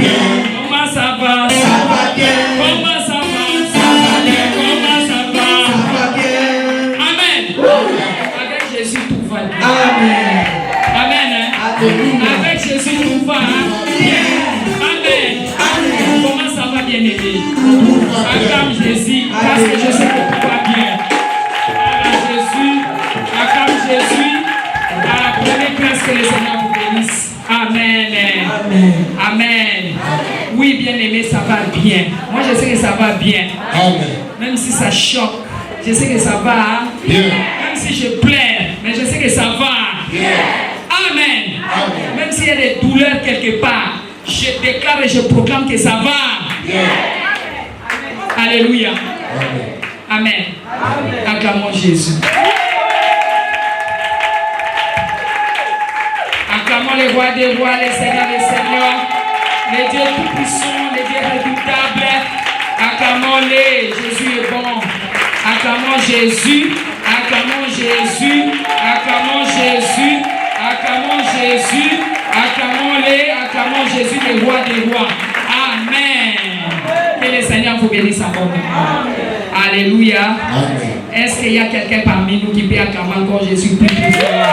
Comment ça va? Ça va bien. Comment ça va? Ça va bien. Comment ça va? Ça va bien. Amen. Avec Jésus, tout va bien. Amen. Amen. Hein? Alléluia. Avec Jésus, tout va bien. Amen. Amen. Comment ça va, bien-aimé? Tout va bien. Acclame Jésus, parce que je sais que tout va bien. Acclame Jésus. Prenez place, que le Seigneur vous bénisse. Amen. Amen. Amen. Oui, bien-aimé, ça va bien. Moi, je sais que ça va bien. Amen. Même si ça choque, je sais que ça va bien. Même si je pleure, mais je sais que ça va bien. Amen. Amen. Même s'il y a des douleurs quelque part, je déclare et je proclame que ça va bien. Alléluia. Amen. Amen. Acclamons Jésus. Acclamons le roi des rois, le Seigneur des seigneurs, les dieux tout-puissants, les dieux redoutables. Acclamons-les, Jésus est bon. Acclamons Jésus, acclamons Jésus, acclamons Jésus, acclamons Jésus, acclamons-les, acclamons Jésus, le roi des rois. Amen. Que le Seigneur vous bénisse encore. Alléluia. Amen. Est-ce qu'il y a quelqu'un parmi nous qui peut acclamer encore Jésus plus fort?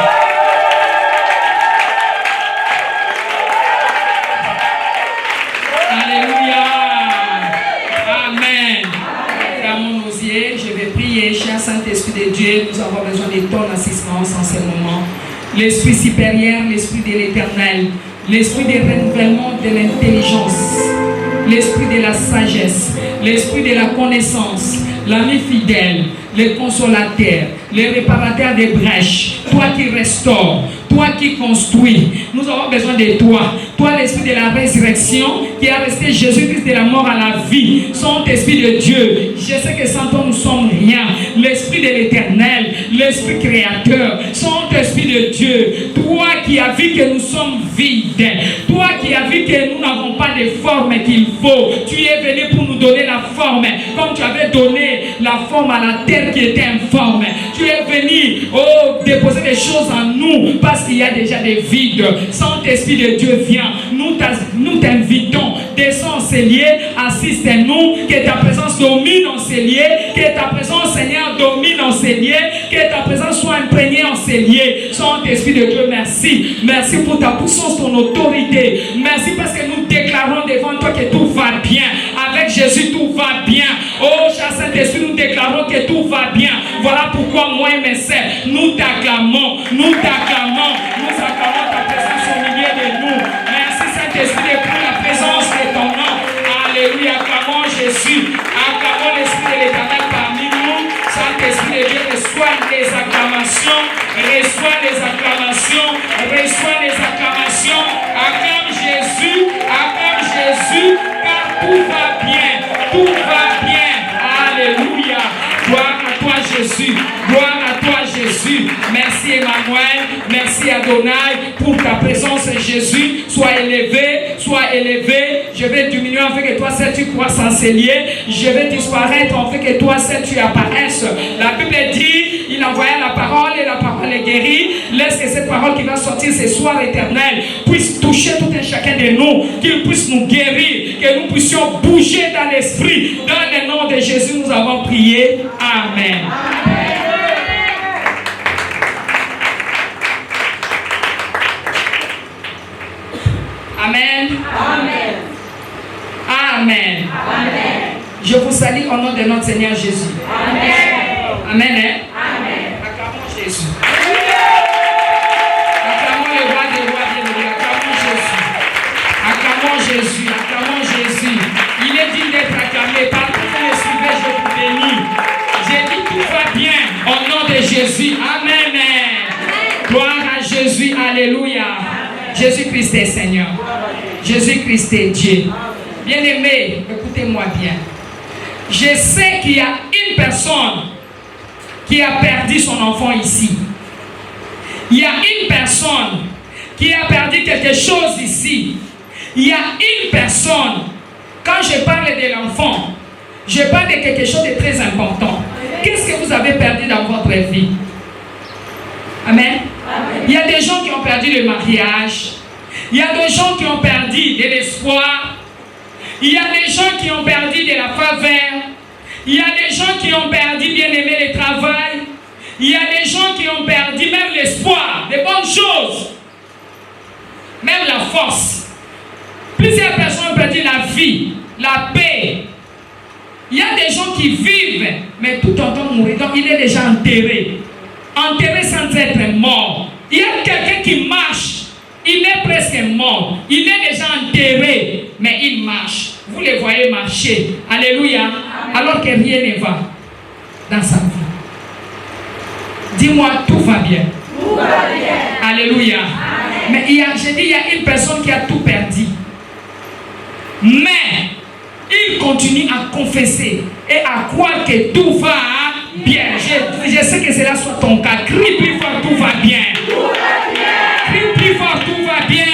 Alléluia. Amen. Clamons nos yeux. Je vais prier. Cher Saint-Esprit de Dieu, nous avons besoin de ton assistance en ce moment. L'Esprit supérieur, l'Esprit de l'Éternel, l'Esprit de renouvellement de l'intelligence, l'Esprit de la sagesse, l'Esprit de la connaissance, l'ami fidèle, le consolateur, le réparateur des brèches, toi qui restaures, toi qui construis. Nous avons besoin de toi. Toi, l'Esprit de la résurrection, qui a resté Jésus-Christ de la mort à la vie. Saint-Esprit de Dieu, je sais que sans toi nous sommes rien. L'Esprit de l'Éternel, l'Esprit créateur, Saint-Esprit de Dieu, toi qui as vu que nous sommes vides, toi qui as vu que nous n'avons pas de forme qu'il faut, tu es venu pour nous donner la forme, comme tu avais donné la forme à la terre qui était informe. Tu es venu, déposer des choses en nous, parce qu'il y a déjà des vides. Saint-Esprit de Dieu, viens. Nous t'invitons, descends en ces lieux, assiste-nous, que ta présence domine en ces lieux, que ta présence, Seigneur, domine en ces lieux, que ta présence soit imprégnée en ces lieux. Saint-Esprit de Dieu, merci. Merci pour ta puissance, ton autorité. Merci parce que nous déclarons devant toi que tout va bien. Avec Jésus, tout va bien. Oh, cher Saint-Esprit, nous déclarons que tout va bien. Voilà pourquoi moi et mes sœurs, nous t'acclamons, nous t'acclamons, nous acclamons ta présence au milieu de nous. Merci Saint-Esprit pour la présence de ton nom. Alléluia, acclamons Jésus, acclamons l'Esprit de l'Éternel parmi nous. Saint-Esprit de Dieu, reçois les acclamations, reçois les acclamations, reçois les acclamations. Acclame Jésus, car tout va bien, tout va bien. Alléluia, gloire à toi Jésus, gloire à toi Jésus. Merci Emmanuel, merci Adonai pour ta présence Jésus. Sois élevé, sois élevé. Je vais diminuer en fait que toi seul tu croisses en ces lieux. Je vais disparaître en fait que toi seul tu apparaisses. La Bible dit, il envoya la parole et la parole est guérie. Laisse que cette parole qui va sortir ce soir éternel puisse toucher tout un chacun de nous, qu'il puisse nous guérir, que nous puissions bouger dans l'esprit. Dans le nom de Jésus, nous avons prié. Amen. Amen. Amen. Amen. Amen. Je vous salue au nom de notre Seigneur Jésus. Amen. Amen. Amen. Acclamons Jésus. Acclamons le roi des rois, bien-aimé. Acclamons Jésus. Acclamons Jésus. Acclamons Jésus. Il est digne d'être acclamé. Partout où vous me suivez, je vous bénis. J'ai dit tout va bien au nom de Jésus. Amen. Gloire à Jésus. Alléluia. Jésus-Christ est Seigneur. Jésus-Christ est Dieu. Bien-aimé, écoutez-moi bien. Je sais qu'il y a une personne qui a perdu son enfant ici. Il y a une personne qui a perdu quelque chose ici. Il y a une personne, quand je parle de l'enfant, je parle de quelque chose de très important. Qu'est-ce que vous avez perdu dans votre vie? Amen. Il y a des gens qui ont perdu le mariage. Il y a des gens qui ont perdu de l'espoir. Il y a des gens qui ont perdu de la faveur. Il y a des gens qui ont perdu, bien aimé, le travail. Il y a des gens qui ont perdu même l'espoir, des bonnes choses. Même la force. Plusieurs personnes ont perdu la vie, la paix. Il y a des gens qui vivent, mais tout en temps de mourir. Donc il est déjà enterré. Enterré sans être mort. Il y a quelqu'un qui marche. Il est presque mort. Il est déjà enterré, mais il marche. Vous les voyez marcher. Alléluia. Amen. Alors que rien ne va dans sa vie. Dis-moi, tout va bien. Tout va bien. Alléluia. Amen. Mais il y a une personne qui a tout perdu. Mais il continue à confesser et à croire que tout va bien. Je sais que cela soit ton cas. Crie plus fort, tout va bien. Crie plus fort, tout va bien.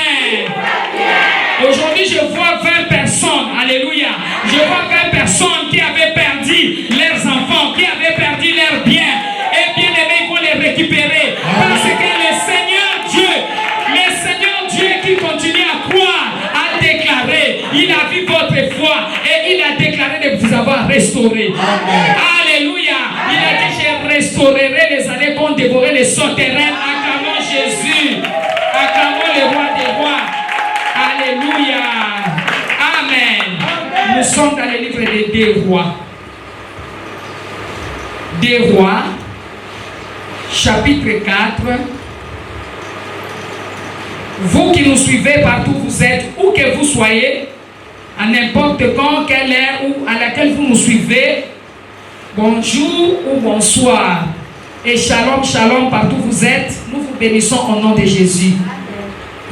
Aujourd'hui, je vois 20 personnes. Alléluia. Je vois 20 personnes qui avaient perdu leurs enfants, qui avaient perdu leurs biens. Et bien aimés, ils vont les récupérer. Parce que le Seigneur Dieu qui continue à croire, a déclaré, il a vu votre foi et il a déclaré de vous avoir restauré. Amen. Alléluia. Il a dit, je restaurerai les années qu'ont dévoré les souterrains. Acclamons Jésus. Acclamons le roi des rois. Alléluia. Amen. Nous sommes dans le livre des 2 rois. 2 rois, chapitre 4. Vous qui nous suivez partout où vous êtes, où que vous soyez, à n'importe quand, quelle heure ou à laquelle vous nous suivez, bonjour ou bonsoir. Et shalom, shalom partout où vous êtes, nous vous bénissons au nom de Jésus.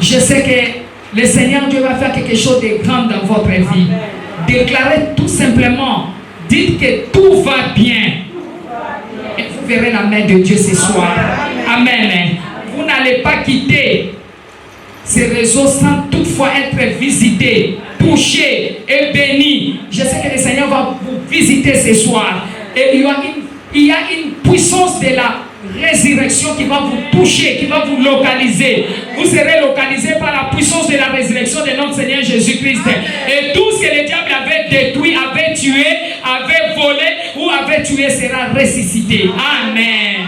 Je sais que le Seigneur Dieu va faire quelque chose de grand dans votre vie. Déclarez tout simplement, dites que tout va bien. Et vous verrez la main de Dieu ce soir. Amen. Vous n'allez pas quitter ces réseaux sans toutefois être visités, touchés et bénis. Je sais que le Seigneur va vous visiter ce soir. Et il y a une puissance de la résurrection qui va vous toucher, qui va vous localiser. Vous serez localisé par la puissance de la résurrection de notre Seigneur Jésus-Christ. Et tout ce que le diable avait détruit, avait tué, avait volé ou avait tué sera ressuscité. Amen.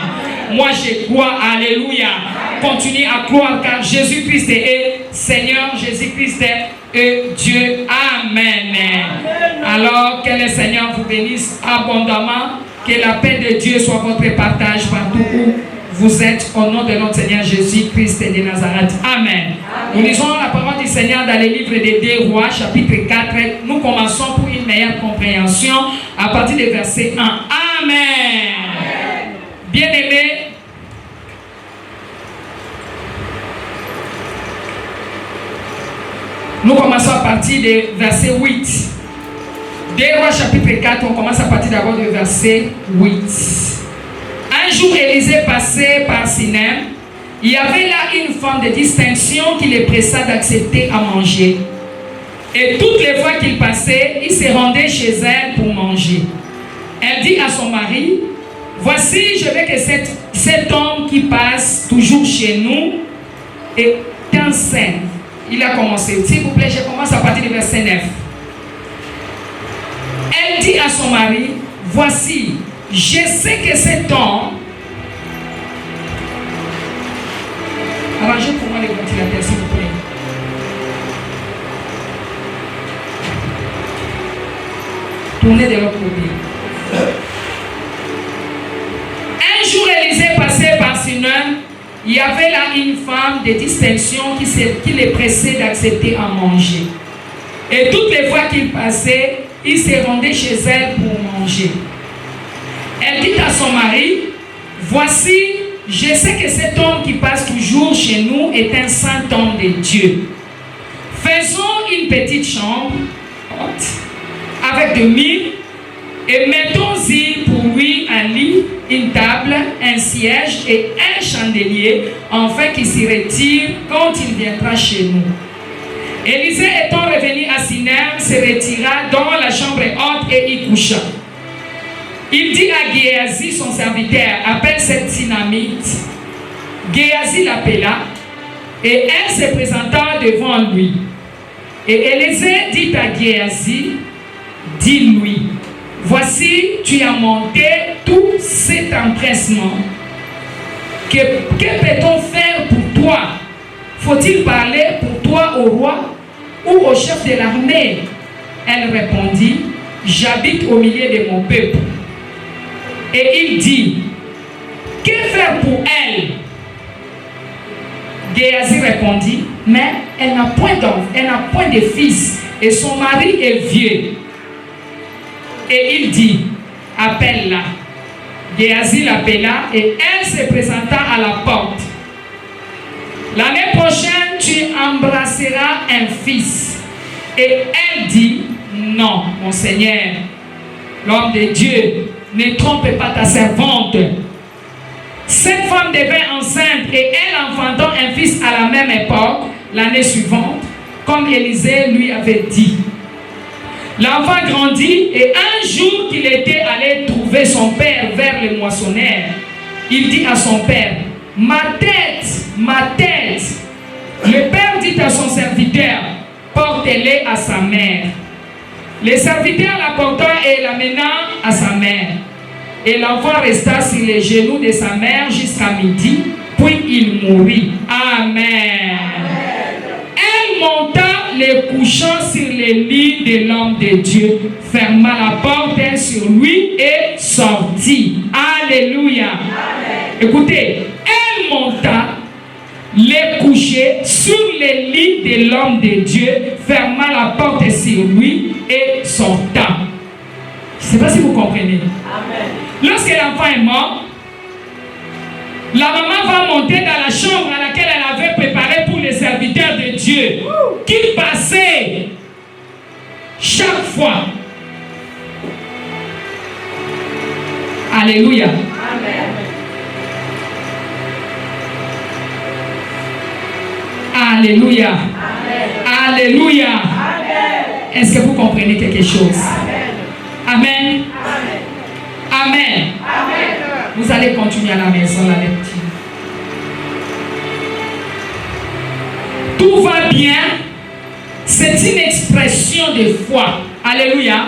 Moi je crois, alléluia. Continuez à croire car Jésus-Christ est Seigneur, Jésus-Christ est Dieu. Amen. Alors que le Seigneur vous bénisse abondamment. Que la paix de Dieu soit votre partage partout où vous êtes au nom de notre Seigneur Jésus-Christ de Nazareth. Amen. Nous lisons la parole du Seigneur dans le livre des 2 rois, chapitre 4. Nous commençons pour une meilleure compréhension à partir du verset 1. Amen. Bien-aimés, nous commençons à partir du verset 8. 2 rois chapitre 4, on commence à partir d'abord du verset 8. Un jour, Élisée passait par Sinem. Il y avait là une femme de distinction qui le pressa d'accepter à manger. Et toutes les fois qu'il passait, il se rendait chez elle pour manger. Elle dit à son mari, voici, je veux que cet homme qui passe toujours chez nous est enceint. Il a commencé. S'il vous plaît, je commence à partir du verset 9. Elle dit à son mari, voici, je sais que cet homme... Arrangez pour moi les ventilateurs, s'il vous plaît. Tournez de l'autre côté. Un jour, Élisée passait par Sinem. Il y avait là une femme de distinction qui les pressait d'accepter à manger. Et toutes les fois qu'il passait, il se rendait chez elle pour manger. Elle dit à son mari, voici, je sais que cet homme qui passe toujours chez nous est un saint homme de Dieu. Faisons une petite chambre avec de mille et mettons-y pour lui un lit, une table, un siège et un chandelier, afin qu'il s'y retire quand il viendra chez nous. Élisée étant revenu à Sinem, se retira dans la chambre haute et y coucha. Il dit à Géasi, son serviteur, appelle cette Sinamite. Géasi l'appela et elle se présenta devant lui. Et Élisée dit à Géasi, dis-lui, voici, tu as monté tout cet empressement. Que peut-on faire pour toi? Faut-il parler pour toi au roi ou au chef de l'armée? Elle répondit, j'habite au milieu de mon peuple. Et il dit, que faire pour elle? Géasi répondit, mais elle n'a point d'enfant, elle n'a point de fils, et son mari est vieux. Et il dit, appelle-la. Géasi l'appela et elle se présenta à la porte. L'année prochaine, tu embrasseras un fils. Et elle dit, non, mon Seigneur, l'homme de Dieu, ne trompe pas ta servante. Cette femme devint enceinte et elle enfantant un fils à la même époque, l'année suivante, comme Élisée lui avait dit. L'enfant grandit et un jour qu'il était allé trouver son père vers les moissonneurs, il dit à son père, ma tête, ma tête. Le père dit à son serviteur, portez-le à sa mère. Le serviteur l'apporta et l'amena à sa mère. Et l'enfant resta sur les genoux de sa mère jusqu'à midi, puis il mourut. Amen. Elle monta les couchant sur les lits de l'homme de Dieu, ferma la porte sur lui et sortit. Alléluia. Amen. Écoutez, elle monta les coucher sur les lits de l'homme de Dieu, ferma la porte sur lui et sorta. Je ne sais pas si vous comprenez. Amen. Lorsque l'enfant est mort, la maman va monter dans la chambre à laquelle elle avait préparé pour les serviteurs de Dieu, qu'ils passaient chaque fois. Alléluia. Amen. Alléluia. Amen. Alléluia. Amen. Est-ce que vous comprenez quelque chose? Amen. Amen. Amen. Amen. Amen. Vous allez continuer à la maison la lecture. Tout va bien. C'est une expression de foi. Alléluia.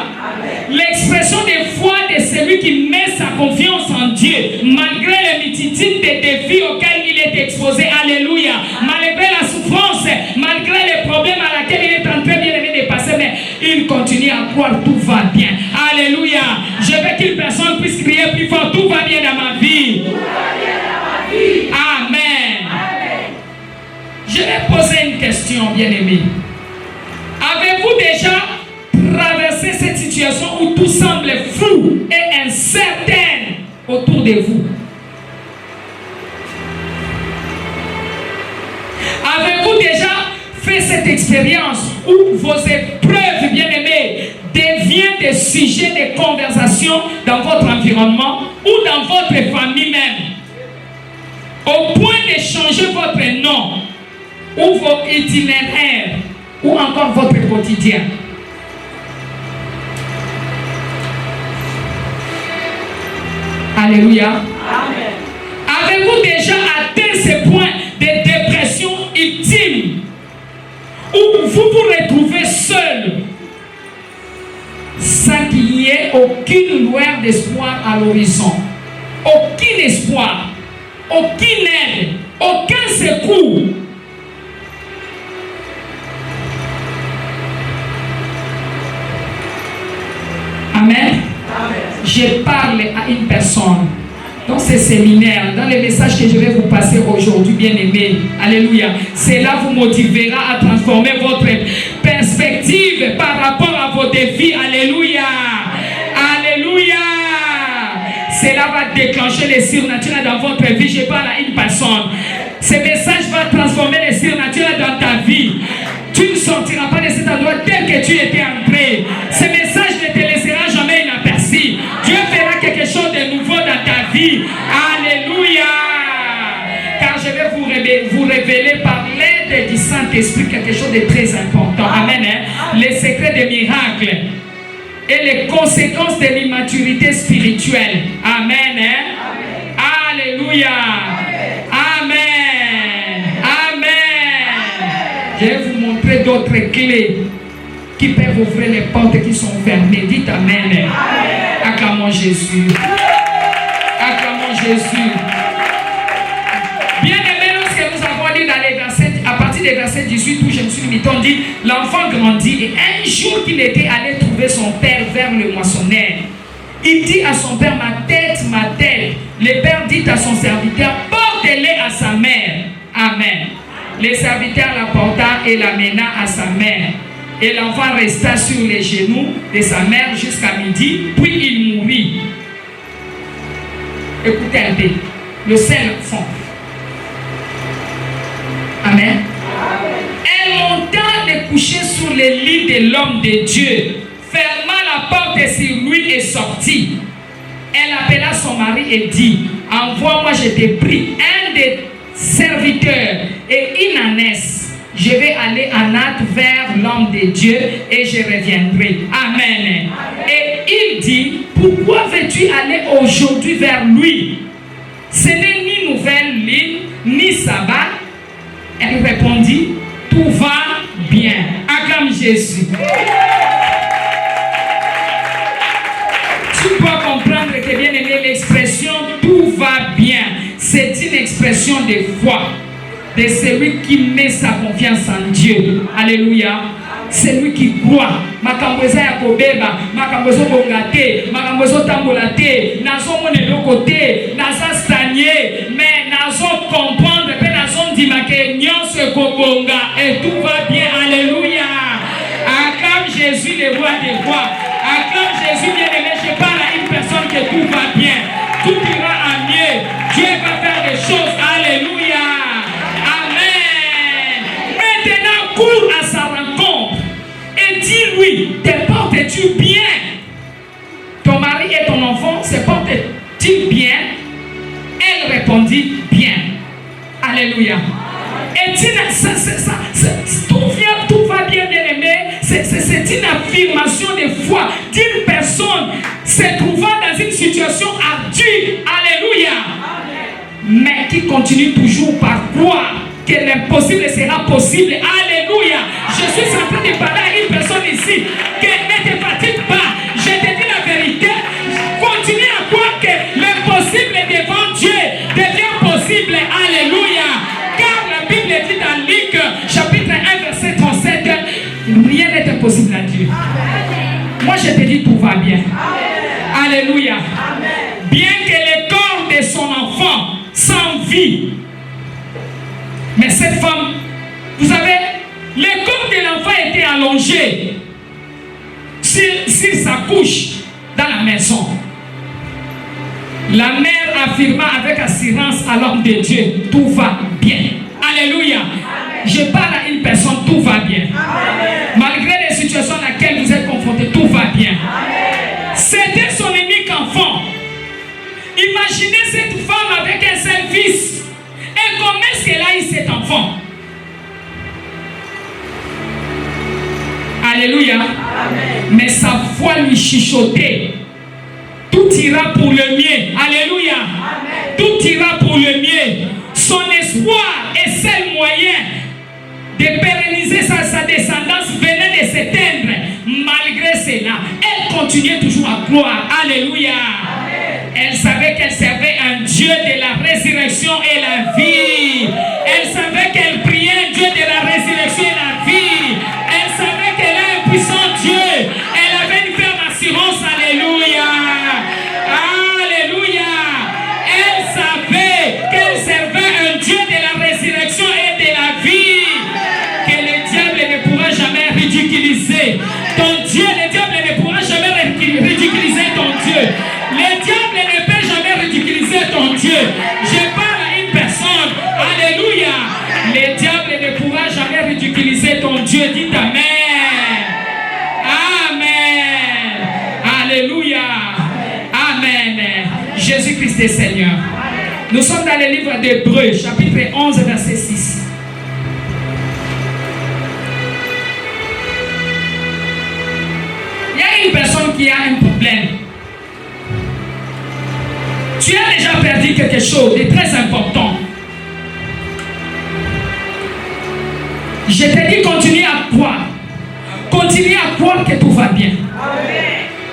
L'expression de foi de celui qui met sa confiance en Dieu, malgré les multitudes de défis auxquels il est exposé. Alléluia. Malgré la souffrance, malgré les problèmes à laquelle il est en train de passer, mais il continue à croire tout va bien. Alléluia. Je veux qu'une personne puisse crier plus fort, tout va bien dans ma vie. Tout va bien dans ma vie. Amen. Amen. Je vais poser une question, bien-aimé. Avez-vous déjà traversé cette situation où tout semble flou et incertain autour de vous? Avez-vous déjà fait cette expérience où vos épreuves, bien-aimés, deviennent des sujets de conversation dans votre environnement ou dans votre famille même, au point de changer votre nom ou vos itinéraires ou encore votre quotidien? Alléluia. Amen. Avez-vous déjà atteint ce point de dépression ultime où vous vous retrouvez seul sans qu'il n'y ait aucune lueur d'espoir à l'horizon? Aucun espoir, aucune aide, aucun secours. Amen. Je parle à une personne dans ce séminaire, dans les messages que je vais vous passer aujourd'hui, bien-aimés. Alléluia. Cela vous motivera à transformer votre perspective par rapport à vos défis. Alléluia. Alléluia. Cela va déclencher les surnaturels dans votre vie. Je parle à une personne. Ce message va transformer les surnaturels dans ta vie. Tu ne sortiras pas de cet endroit tel que tu étais entré. Ce message ne te laissera jamais inaperçu. Dieu fera quelque chose de nouveau dans ta vie. Alléluia. Car je vais vous révéler par l'aide du Saint-Esprit quelque chose de très important. Amen. Les secrets des miracles et les conséquences de l'immaturité spirituelle. Amen. Alléluia. Amen. Amen. Je vais vous montrer trouver d'autres clés qui peuvent ouvrir les portes qui sont fermées. Dites Amen. Acclamons Jésus. Acclamons Jésus. Bien aimé, lorsque nous avons lu dans les versets, à partir des versets 18 où je me suis limité, on dit l'enfant grandit et un jour qu'il était allé trouver son père vers le moissonneur, il dit à son père, ma tête, ma tête. Le père dit à son serviteur, portez-les à sa mère. Amen. Le serviteur la porta et l'amena à sa mère. Et l'enfant resta sur les genoux de sa mère jusqu'à midi, puis il mourut. Écoutez un peu, le seul enfant. Amen. Elle monta le coucher sur le lit de l'homme de Dieu, ferma la porte sur lui et sortit. Elle appela son mari et dit, envoie-moi, je t'ai pris, un des serviteurs et une ânesse. Je vais aller en hâte vers l'homme de Dieu et je reviendrai. Amen. Et il dit, pourquoi veux-tu aller aujourd'hui vers lui? Ce n'est ni nouvelle lune, ni sabbat. Elle répondit, tout va bien. Acclame Jésus. Tu dois comprendre que, bien aimé, l'expression tout va bien, c'est une expression de foi de celui qui met sa confiance en Dieu. Alléluia. Celui qui croit. Makamboza ya kobeba, makambozo bongate, makambozo tambolate, nazo monelo côté, naza stagner, mais nazo comprendre, pe nazo ndimake nyonso kobonga et tout va bien. Alléluia. Acclame Jésus le roi des rois. Acclame Jésus bien-aimé. Je parle à une personne que tout va bien. Tout ira à mieux. Dieu va faire des choses. Alléluia. Amen. Maintenant, cours à sa rencontre et dis-lui, te portes-tu bien? Ton mari et ton enfant se portent-ils bien? Elle répondit bien. Alléluia. Et tout va bien, bien aimé. C'est une affirmation de foi d'une personne se trouvant dans une situation ardue. Alléluia. Mais qui continue toujours par croire que l'impossible sera possible. Alléluia. Je suis en train de parler à une personne ici que ne te fatigue pas. Je te dis la vérité. Continue à croire que l'impossible devant Dieu devient possible. Alléluia. Car la Bible dit dans Luc chapitre 1 verset 37, rien n'est impossible à Dieu. Moi je te dis tout va bien. Alléluia. Bien que le corps de son enfant sans vie, mais cette femme, vous savez, le corps de l'enfant était allongé sur sa couche dans la maison. La mère affirma avec assurance à l'homme de Dieu, tout va bien. Alléluia. Je parle à une personne, tout va bien. Malgré les situations dans lesquelles vous êtes confrontés, tout va bien. C'était son unique enfant. Imaginez cette femme avec un seul fils. Et comment est-ce qu'elle a eu cet enfant? Alléluia. Mais sa foi lui chuchotait. Tout ira pour le mieux. Alléluia. Tout ira pour le mieux. Son espoir et seul moyen de pérenniser sa descendance venait de s'éteindre. Malgré cela, elle continuait toujours à croire. Alléluia. Elle savait qu'elle servait un Dieu de la résurrection et la vie. Elle savait qu'elle priait un Dieu de la résurrection et la vie. Elle savait qu'elle a un puissant Dieu. Elle avait une ferme assurance. Alléluia. Alléluia. Elle savait qu'elle servait un Dieu de la résurrection et de la vie. Que le diable ne pourra jamais ridiculiser ton Dieu. Le diable ne pourra jamais ridiculiser ton Dieu. Le diable ne peut jamais ridiculiser ton Dieu. Je parle à une personne. Alléluia. Le diable ne pourra jamais ridiculiser ton Dieu. Dites Amen. Amen. Alléluia. Amen. Jésus-Christ est Seigneur. Nous sommes dans le livre d'Hébreux, chapitre 11, verset 6. Il y a une personne qui a un problème. Tu as déjà perdu quelque chose de très important. Je te dis, continue à croire. Continue à croire que tout va bien.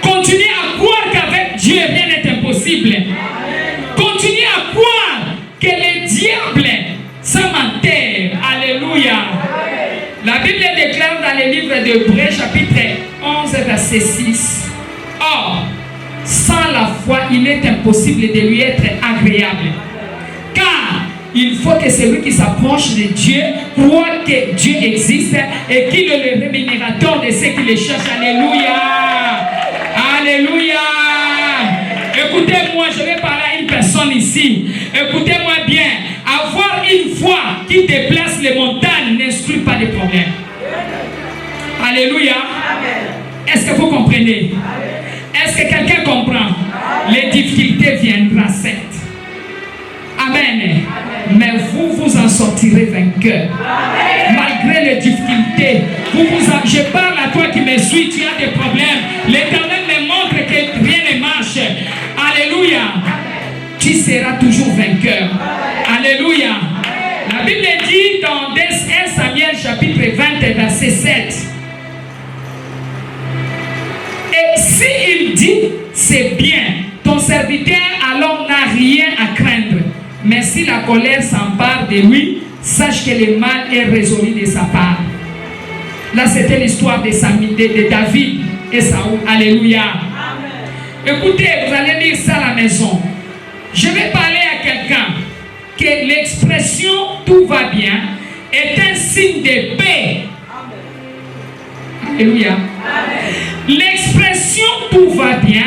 Continue à croire qu'avec Dieu, rien n'est impossible. Continue à croire que les diables sont en terre. Alléluia. La Bible déclare dans le livre d'Hébreux, chapitre 11, verset 6. Or, sans la foi, il est impossible de lui être agréable. Car il faut que celui qui s'approche de Dieu croit que Dieu existe et qu'il est le rémunérateur de ceux qui le cherchent. Alléluia. Alléluia. Écoutez-moi, je vais parler à une personne ici. Écoutez-moi bien. Avoir une foi qui déplace les montagnes n'exclut pas de problème. Alléluia. Est-ce que vous comprenez? Est-ce que quelqu'un comprend? Les difficultés viendront, certes. Amen. Mais vous en sortirez vainqueur. Malgré les difficultés, je parle à toi qui me suis, tu as des problèmes. L'Éternel me montre que rien ne marche. Alléluia. Tu seras toujours vainqueur. Alléluia. La Bible dit dans 1 Samuel chapitre 20 verset 7. Et s'il dit c'est bien, ton serviteur alors n'a rien à craindre. Mais si la colère s'empare de lui, sache que le mal est résolu de sa part. Là, c'était l'histoire de David et Saoul. Alléluia. Amen. Écoutez, vous allez lire ça à la maison. Je vais parler à quelqu'un que l'expression tout va bien est un signe de paix. Amen. Alléluia. L'expression tout va bien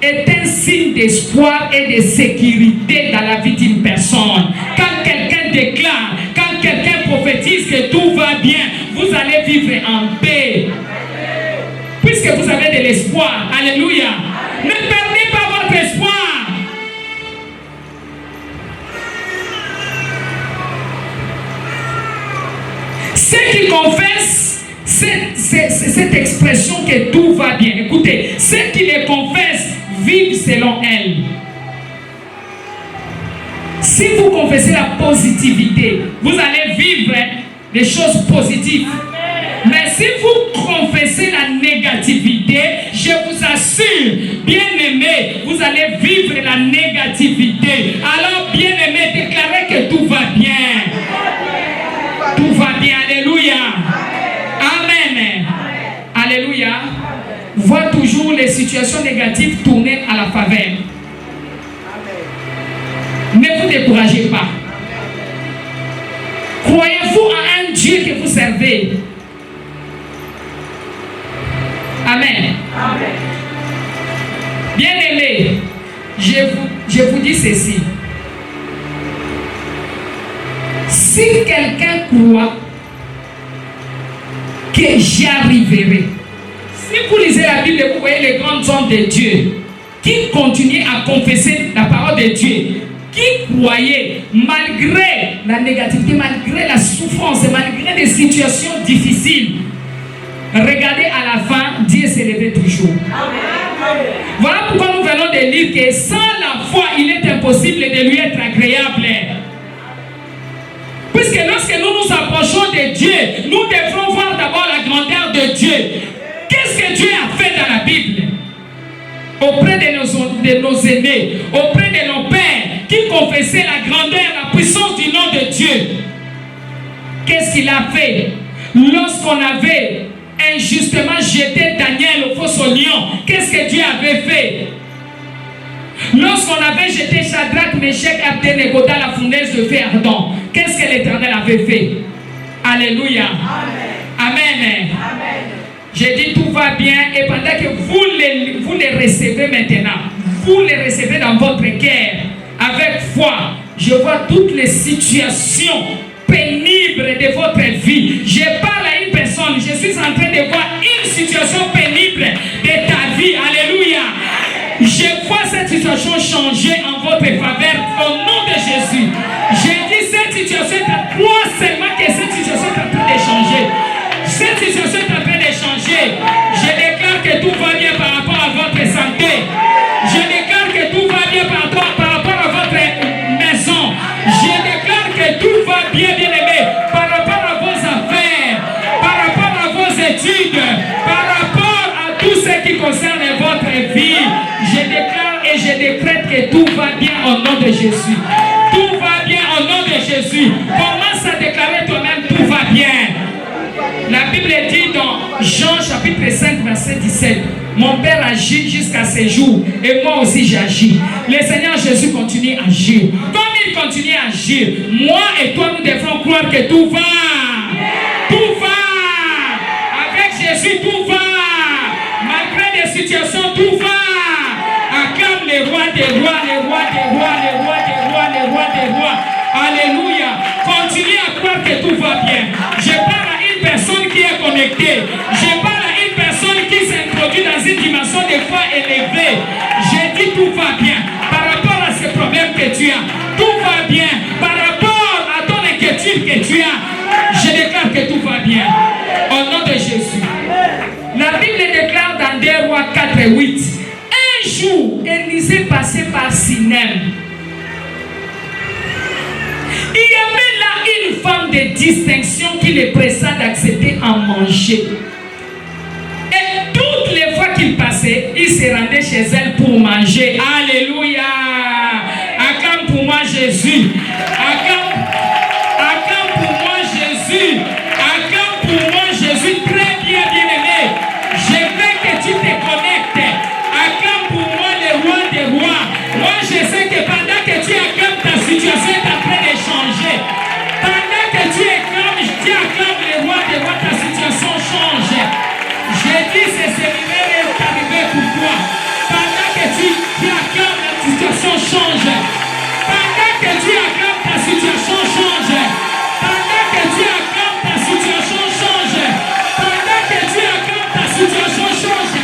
est un signe d'espoir et de sécurité dans la vie d'une personne. Quand quelqu'un déclare, quand quelqu'un prophétise que tout va bien, vous allez vivre en paix. Puisque vous avez de l'espoir. Alléluia. Ne perdez pas votre espoir. Ceux qui confessent cette expression que tout va bien. Écoutez, ceux qui les confessent vivent selon elle. Si vous confessez la positivité, vous allez vivre des choses positives. Mais si vous confessez la négativité, je vous assure, bien-aimé, vous allez vivre la négativité. Alors, bien-aimé, déclarez que tout va bien. Tout va bien. Alléluia. Amen. Alléluia. Vois toujours les situations négatives tourner à la faveur. Ne vous découragez pas. Croyez-vous à un Dieu que vous servez? Amen. Bien-aimés, je vous dis ceci. Si quelqu'un croit que j'y arriverai, si vous lisez la Bible, vous voyez les grands hommes de Dieu qui continuent à confesser la parole de Dieu, qui croyaient malgré la négativité, malgré la souffrance, malgré des situations difficiles. Regardez à la fin, Dieu s'est levé toujours. Voilà pourquoi nous venons de lire que sans la foi, il est impossible de lui être agréable. Puisque lorsque nous nous approchons de Dieu, nous devrons voir d'abord la grandeur de Dieu. Qu'est-ce que Dieu a fait dans la Bible? Auprès de nos aînés, auprès de nos pères, qui confessaient la grandeur, la puissance du nom de Dieu. Qu'est-ce qu'il a fait? Lorsqu'on avait injustement jeté Daniel au fosse au lion, qu'est-ce que Dieu avait fait? Lorsqu'on avait jeté Shadrach, Meshach et Abednego dans la fournaise de feu ardent, qu'est-ce que l'Éternel avait fait? Alléluia. Amen. Amen. J'ai dit tout va bien et pendant que vous les recevez maintenant, vous les recevez dans votre cœur avec foi. Je vois toutes les situations pénibles de votre vie. Je parle à une personne, je suis en train de voir une situation pénible de ta vie. Alléluia. Je vois cette situation changer en votre faveur au nom de Jésus. J'ai dit cette situation, crois seulement que cette situation est en train de changer. Cette situation est en train de changer. Je déclare que tout va bien par rapport à votre santé. Je déclare que tout va bien par rapport à votre maison. Je déclare que tout va bien, bien aimé, par rapport à vos affaires. au nom de Jésus. Tout va bien au nom de Jésus. Commence à déclarer toi-même, tout va bien. La Bible dit dans Jean chapitre 5 verset 17, mon Père agit jusqu'à ces jours et moi aussi j'agis. Le Seigneur Jésus continue à agir. Comme il continue à agir, moi et toi nous devons croire que tout va. Tout va. Avec Jésus tout va. Malgré des situations tout va. Acclame les rois des rois, les rois des rois, les rois des rois, les rois des rois. Alléluia. Continue à croire que tout va bien. Je parle à une personne qui est connectée. Je parle à une personne qui s'introduit dans une dimension de foi élevée. J'ai dit tout va bien. Par rapport à ces problèmes que tu as, tout va bien. Par rapport à ton inquiétude que tu as, je déclare que tout va bien. Au nom de Jésus. La Bible déclare dans 2 Rois 4 et 8. Un jour, Élisée passait par Sinem. Il y avait là une femme de distinction qui le pressa d'accepter à manger. Et toutes les fois qu'il passait, il se rendait chez elle pour manger. Alléluia. Acclame pour moi Jésus. Acclame pour moi Jésus. Acclame pour moi Jésus. Très bien, bien-aimé. Je veux que tu te connectes. Acclame pour moi le roi des rois. Moi je sais que pendant que tu acclames, ta situation est en train de changer. Pendant que tu acclames le roi des rois, ta situation change. J'ai dit ce séminaire est arrivé pour toi. Pendant que tu acclames, la situation change. Pendant que tu acclames, ta situation change. Pendant que tu acclames, ta situation change. Pendant que tu acclames, ta situation change.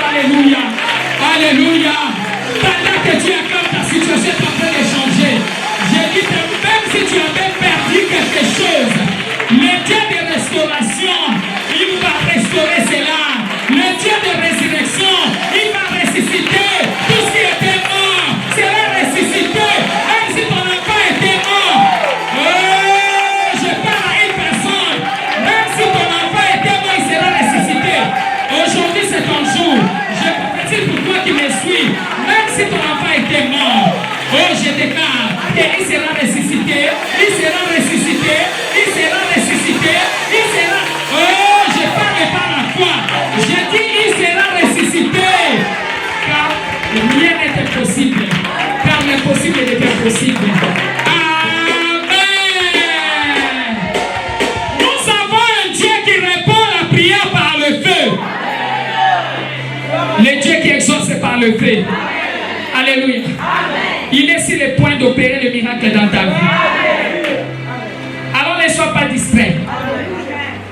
Alléluia. Alléluia. Pendant que tu acclames, ta situation est en train de changer. J'ai dit que même si tu avais perdu quelque chose, le Dieu de restauration, il va restaurer cela. Le Dieu de résurrection, il va ressusciter. Tout ce qui était mort sera ressuscité. Même si ton enfant était mort. Je parle à une personne. Même si ton enfant était mort, il sera ressuscité. Aujourd'hui, c'est ton jour. Je prophétise pour toi qui me suis. Même si ton enfant était mort, je déclare qu'il sera ressuscité. Il sera ressuscité. Il sera ressuscité. Il sera. Je parle par la foi. J'ai dit il sera ressuscité. Car rien n'était possible. Car l'impossible était possible. Amen. Nous avons un Dieu qui répond à la prière par le feu. Le Dieu qui exauce par le feu. Alléluia. Il est sur le point d'opérer le miracle dans ta vie. Alors ne sois pas distrait.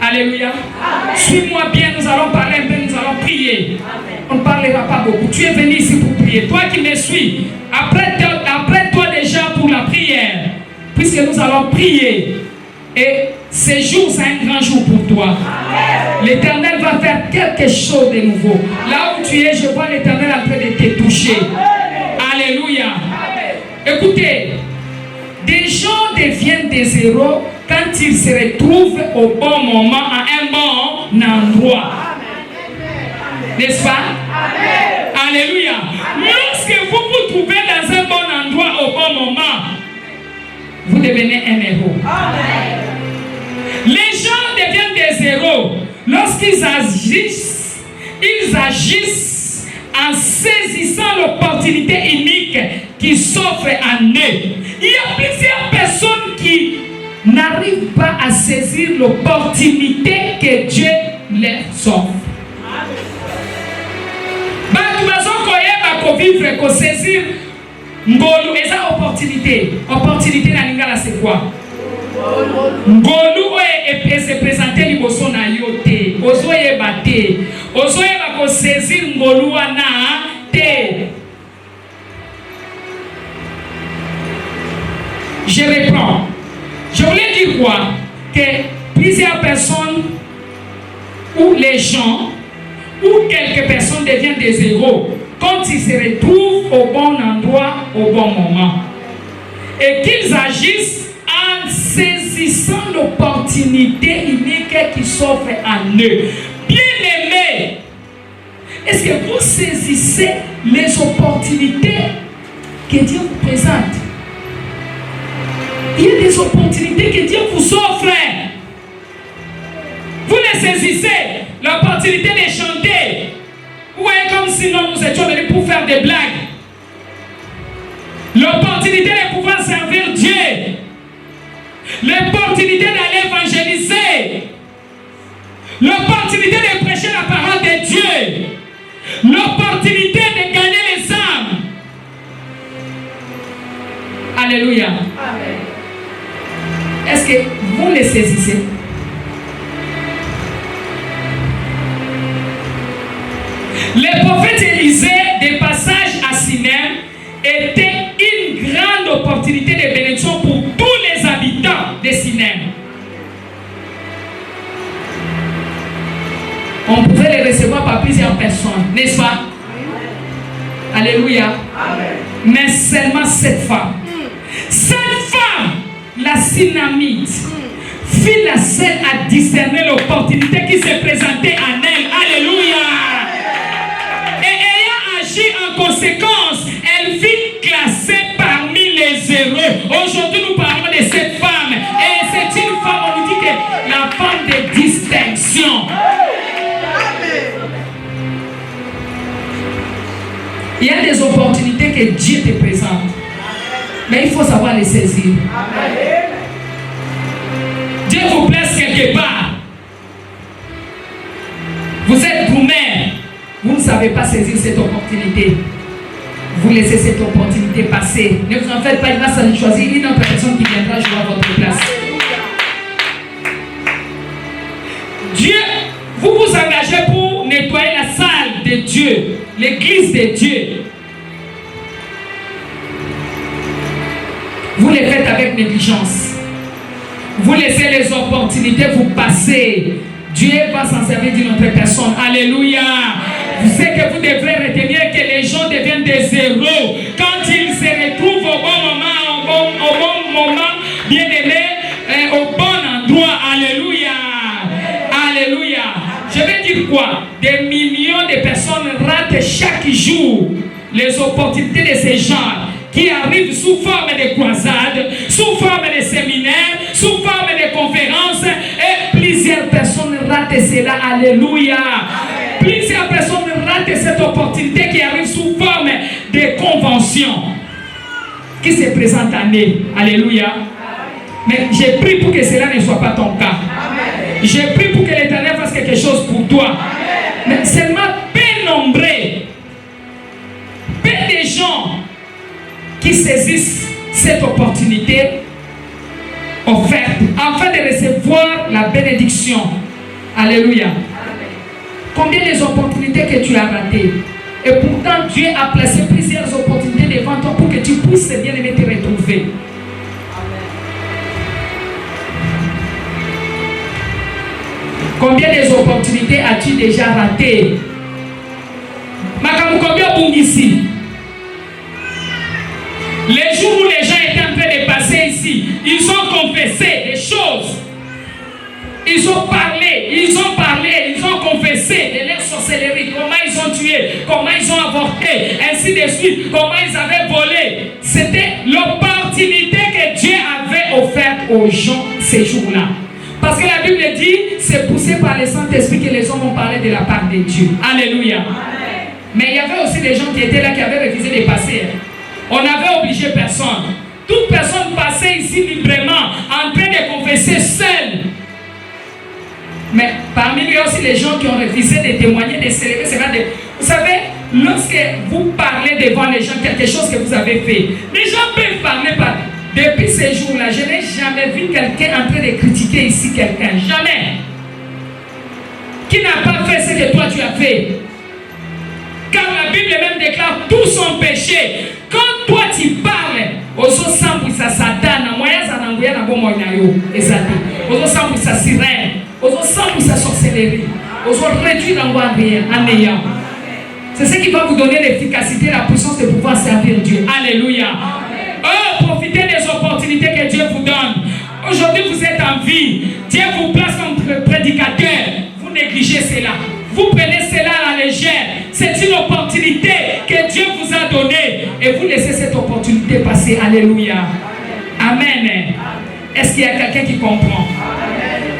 Alléluia. Suis-moi bien, nous allons parler un peu, nous allons prier. On ne parlera pas beaucoup. Tu es venu ici pour prier. Toi qui me suis, apprête-toi déjà pour la prière. Puisque nous allons prier. Et ce jour, c'est un grand jour pour toi. L'Éternel va faire quelque chose de nouveau. Là où tu es, je vois l'Éternel en train de te toucher. Alléluia. Écoutez, des gens deviennent des héros quand ils se retrouvent au bon moment, à un bon endroit. N'est-ce pas? Alléluia. Lorsque vous vous trouvez dans un bon endroit au bon moment, vous devenez un héros. Les gens deviennent des héros lorsqu'ils agissent en saisissant l'opportunité unique qui s'offre à eux. Il y a plusieurs personnes qui n'arrivent pas à saisir l'opportunité que Dieu leur offre. Vivre, qu'on saisir ngolu eza opportunité na lingala c'est quoi? Ngolu et se présenter liboso na yote ozoye bate ozoye ba ko saisir ngolu wana te. Je reprends. Je voulais dire quoi? Que plusieurs personnes ou les gens ou quelques personnes deviennent des héros quand ils se retrouvent au bon endroit, au bon moment. Et qu'ils agissent en saisissant l'opportunité unique qui s'offre à eux. Bien-aimés, Est-ce que vous saisissez les opportunités que Dieu vous présente? Il y a des opportunités que Dieu vous offre. Vous les saisissez. L'opportunité de chanter. Vous voyez comme sinon nous étions venus pour faire des blagues. L'opportunité de pouvoir servir Dieu. L'opportunité d'aller évangéliser. L'opportunité de prêcher la parole de Dieu. L'opportunité de gagner les âmes. Alléluia. Amen. Est-ce que vous les saisissez? Le prophète Élisée, des passages à Sinem, était une grande opportunité de bénédiction pour tous les habitants de Sinem. On pouvait les recevoir par plusieurs personnes, n'est-ce pas? Alléluia. Amen. Mais seulement cette femme. Cette femme, la Sinamite, fit la seule à discerner l'opportunité qui se présentait en elle. Alléluia. Et ayant agi en conséquence, elle fut classée parmi les heureux. Aujourd'hui, nous parlons de cette femme. Et c'est une femme, on nous dit que la femme de distinction. Il y a des opportunités que Dieu te présente. Mais il faut savoir les saisir. Amen. Dieu vous place quelque part. Vous êtes vous-même. Vous ne savez pas saisir cette opportunité. Vous laissez cette opportunité passer. Ne vous en faites pas, il va choisir une autre personne qui viendra jouer à votre place. Dieu, vous vous engagez pour nettoyer la salle de Dieu, l'église de Dieu. Vous les faites avec négligence. Vous laissez les opportunités vous passer. Dieu va s'en servir d'une autre personne. Alléluia. Vous savez que vous devrez retenir que les gens deviennent des héros quand ils se retrouvent au bon moment, au bon moment, bien aimé, au bon endroit. Alléluia. Alléluia. Je vais dire quoi? Des millions de personnes ratent chaque jour les opportunités de ces gens qui arrivent sous forme de croisades, sous forme de séminaires, sous forme de conférences, et plusieurs personnes ratent cela. Alléluia. Amen. Plusieurs personnes ratent cette opportunité qui arrive sous forme de conventions qui se présentent à nous. Alléluia. Amen. Mais j'ai prié pour que cela ne soit pas ton cas. J'ai prié pour que l'Éternel fasse quelque chose pour toi. Amen. Mais seulement peu nombreux, peu de gens qui saisissent cette opportunité offerte afin de recevoir la bénédiction. Alléluia. Amen. Combien des opportunités que tu as ratées, et pourtant Dieu a placé plusieurs opportunités devant toi pour que tu puisses bien aimer te retrouver. Amen. Combien des opportunités as-tu déjà ratées? Combien ici? Les jours où les gens étaient en train de passer ici, ils ont confessé des choses. Ils ont parlé, ils ont confessé de leur sorcellerie, comment ils ont tué, comment ils ont avorté, ainsi de suite, comment ils avaient volé. C'était l'opportunité que Dieu avait offerte aux gens ces jours-là. Parce que la Bible dit, c'est poussé par le Saint-Esprit que les hommes ont parlé de la part de Dieu. Alléluia. Amen. Mais il y avait aussi des gens qui étaient là, qui avaient refusé de passer. On n'avait obligé personne. Toute personne passait ici librement, en train de confesser seule. Mais parmi eux aussi les gens qui ont refusé de témoigner, de célébrer, c'est vrai. Vous savez, lorsque vous parlez devant les gens quelque chose que vous avez fait, les gens peuvent parler par. Depuis ces jours-là, je n'ai jamais vu quelqu'un en train de critiquer ici quelqu'un. Jamais. Qui n'a pas fait ce que toi tu as fait. Car la Bible même déclare tout son péché. Quand toi tu parles, oso sambu sa satana, moya za nanguya na bomo inayo, ezati. Oso sambu sa sirène, oso sambu sa sorcellerie, oso réduire l'angoisse en néant. C'est ce qui va vous donner l'efficacité, la puissance de pouvoir servir Dieu. Alléluia. Oh, profitez des opportunités que Dieu vous donne. Aujourd'hui, vous êtes en vie. Dieu vous place comme prédicateur. Vous négligez cela. Vous prenez cela à la légère. Ce cette opportunité passée. Alléluia. Amen. Est-ce qu'il y a quelqu'un qui comprend?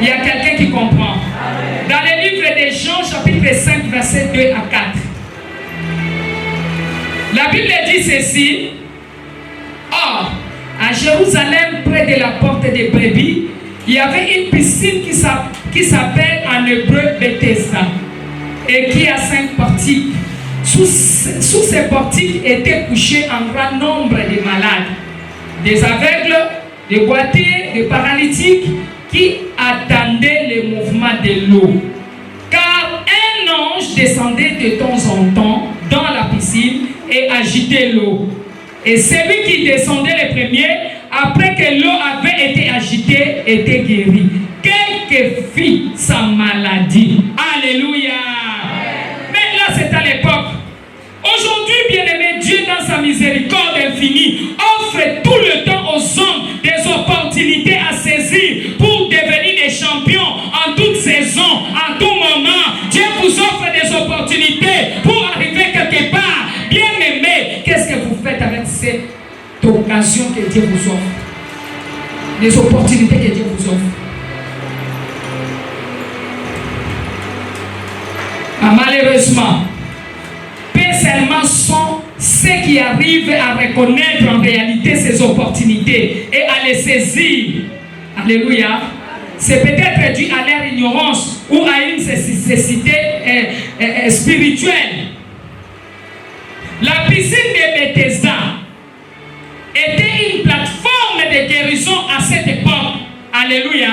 Il y a quelqu'un qui comprend. Dans le livre de Jean, chapitre 5, versets 2 à 4. La Bible dit ceci. Or, à Jérusalem, près de la porte des brebis, il y avait une piscine qui s'appelle en hébreu Bethesda et qui a 5 portiques. Sous ces portiques étaient couchés un grand nombre de malades, des aveugles, des boiteux, des paralytiques qui attendaient le mouvement de l'eau. Car un ange descendait de temps en temps dans la piscine et agitait l'eau. Et celui qui descendait le premier, après que l'eau avait été agitée, était guéri. Quelle que fût sa maladie. Alléluia. Mais là, c'est à l'époque. Aujourd'hui, bien-aimé, Dieu, dans sa miséricorde infinie, offre tout le temps aux hommes des opportunités à saisir pour devenir des champions en toute saison, en tout moment. Dieu vous offre des opportunités pour arriver quelque part. Bien-aimé, qu'est-ce que vous faites avec cette occasion que Dieu vous offre? Des opportunités que Dieu vous offre. Malheureusement, peu seulement sont ceux qui arrivent à reconnaître en réalité ces opportunités et à les saisir. Alléluia. C'est peut-être dû à leur ignorance ou à une nécessité spirituelle. La piscine de Bethesda était une plateforme de guérison à cette époque. Alléluia.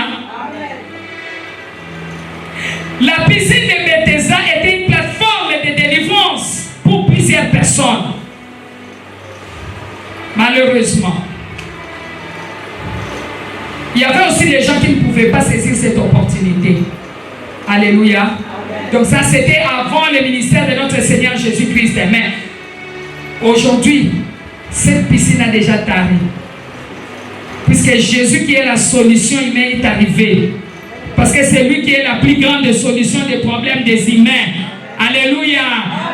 La piscine de Bethesda était une plateforme de délivrance pour plusieurs personnes. Malheureusement, il y avait aussi des gens qui ne pouvaient pas saisir cette opportunité. Alléluia. Donc ça, c'était avant le ministère de notre Seigneur Jésus-Christ. Mais aujourd'hui, cette piscine a déjà tari. Puisque Jésus qui est la solution humaine est arrivé. Parce que c'est lui qui est la plus grande solution des problèmes des humains. Alléluia.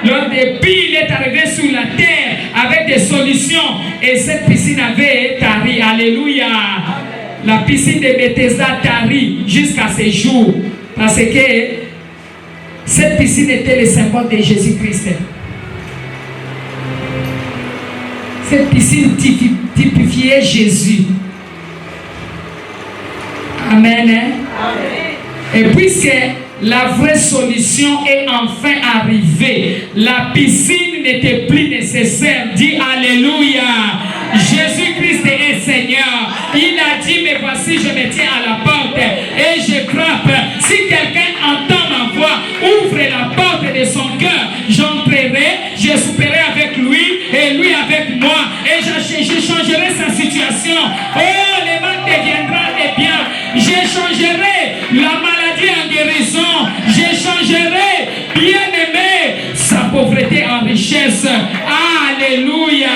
Lors des pays, il est arrivé sur la terre avec des solutions. Et cette piscine avait tari. Alléluia. La piscine de Bethesda tarit jusqu'à ce jour. Parce que cette piscine était le symbole de Jésus-Christ. Cette piscine typifiait Jésus. Amen. Et puisque la vraie solution est enfin arrivée, la piscine n'était plus nécessaire. Dis Alléluia. Jésus-Christ est Seigneur. Il a dit, mais voici, je me tiens à la porte et je frappe. Si quelqu'un entend ma voix, ouvre la porte de son cœur, j'entrerai, je souperai avec lui et lui avec moi. Et je changerai sa situation. Oh, le mal deviendra les biens. Je changerai la maladie en guérison. Je changerai, bien-aimé, sa pauvreté en richesse. Alléluia.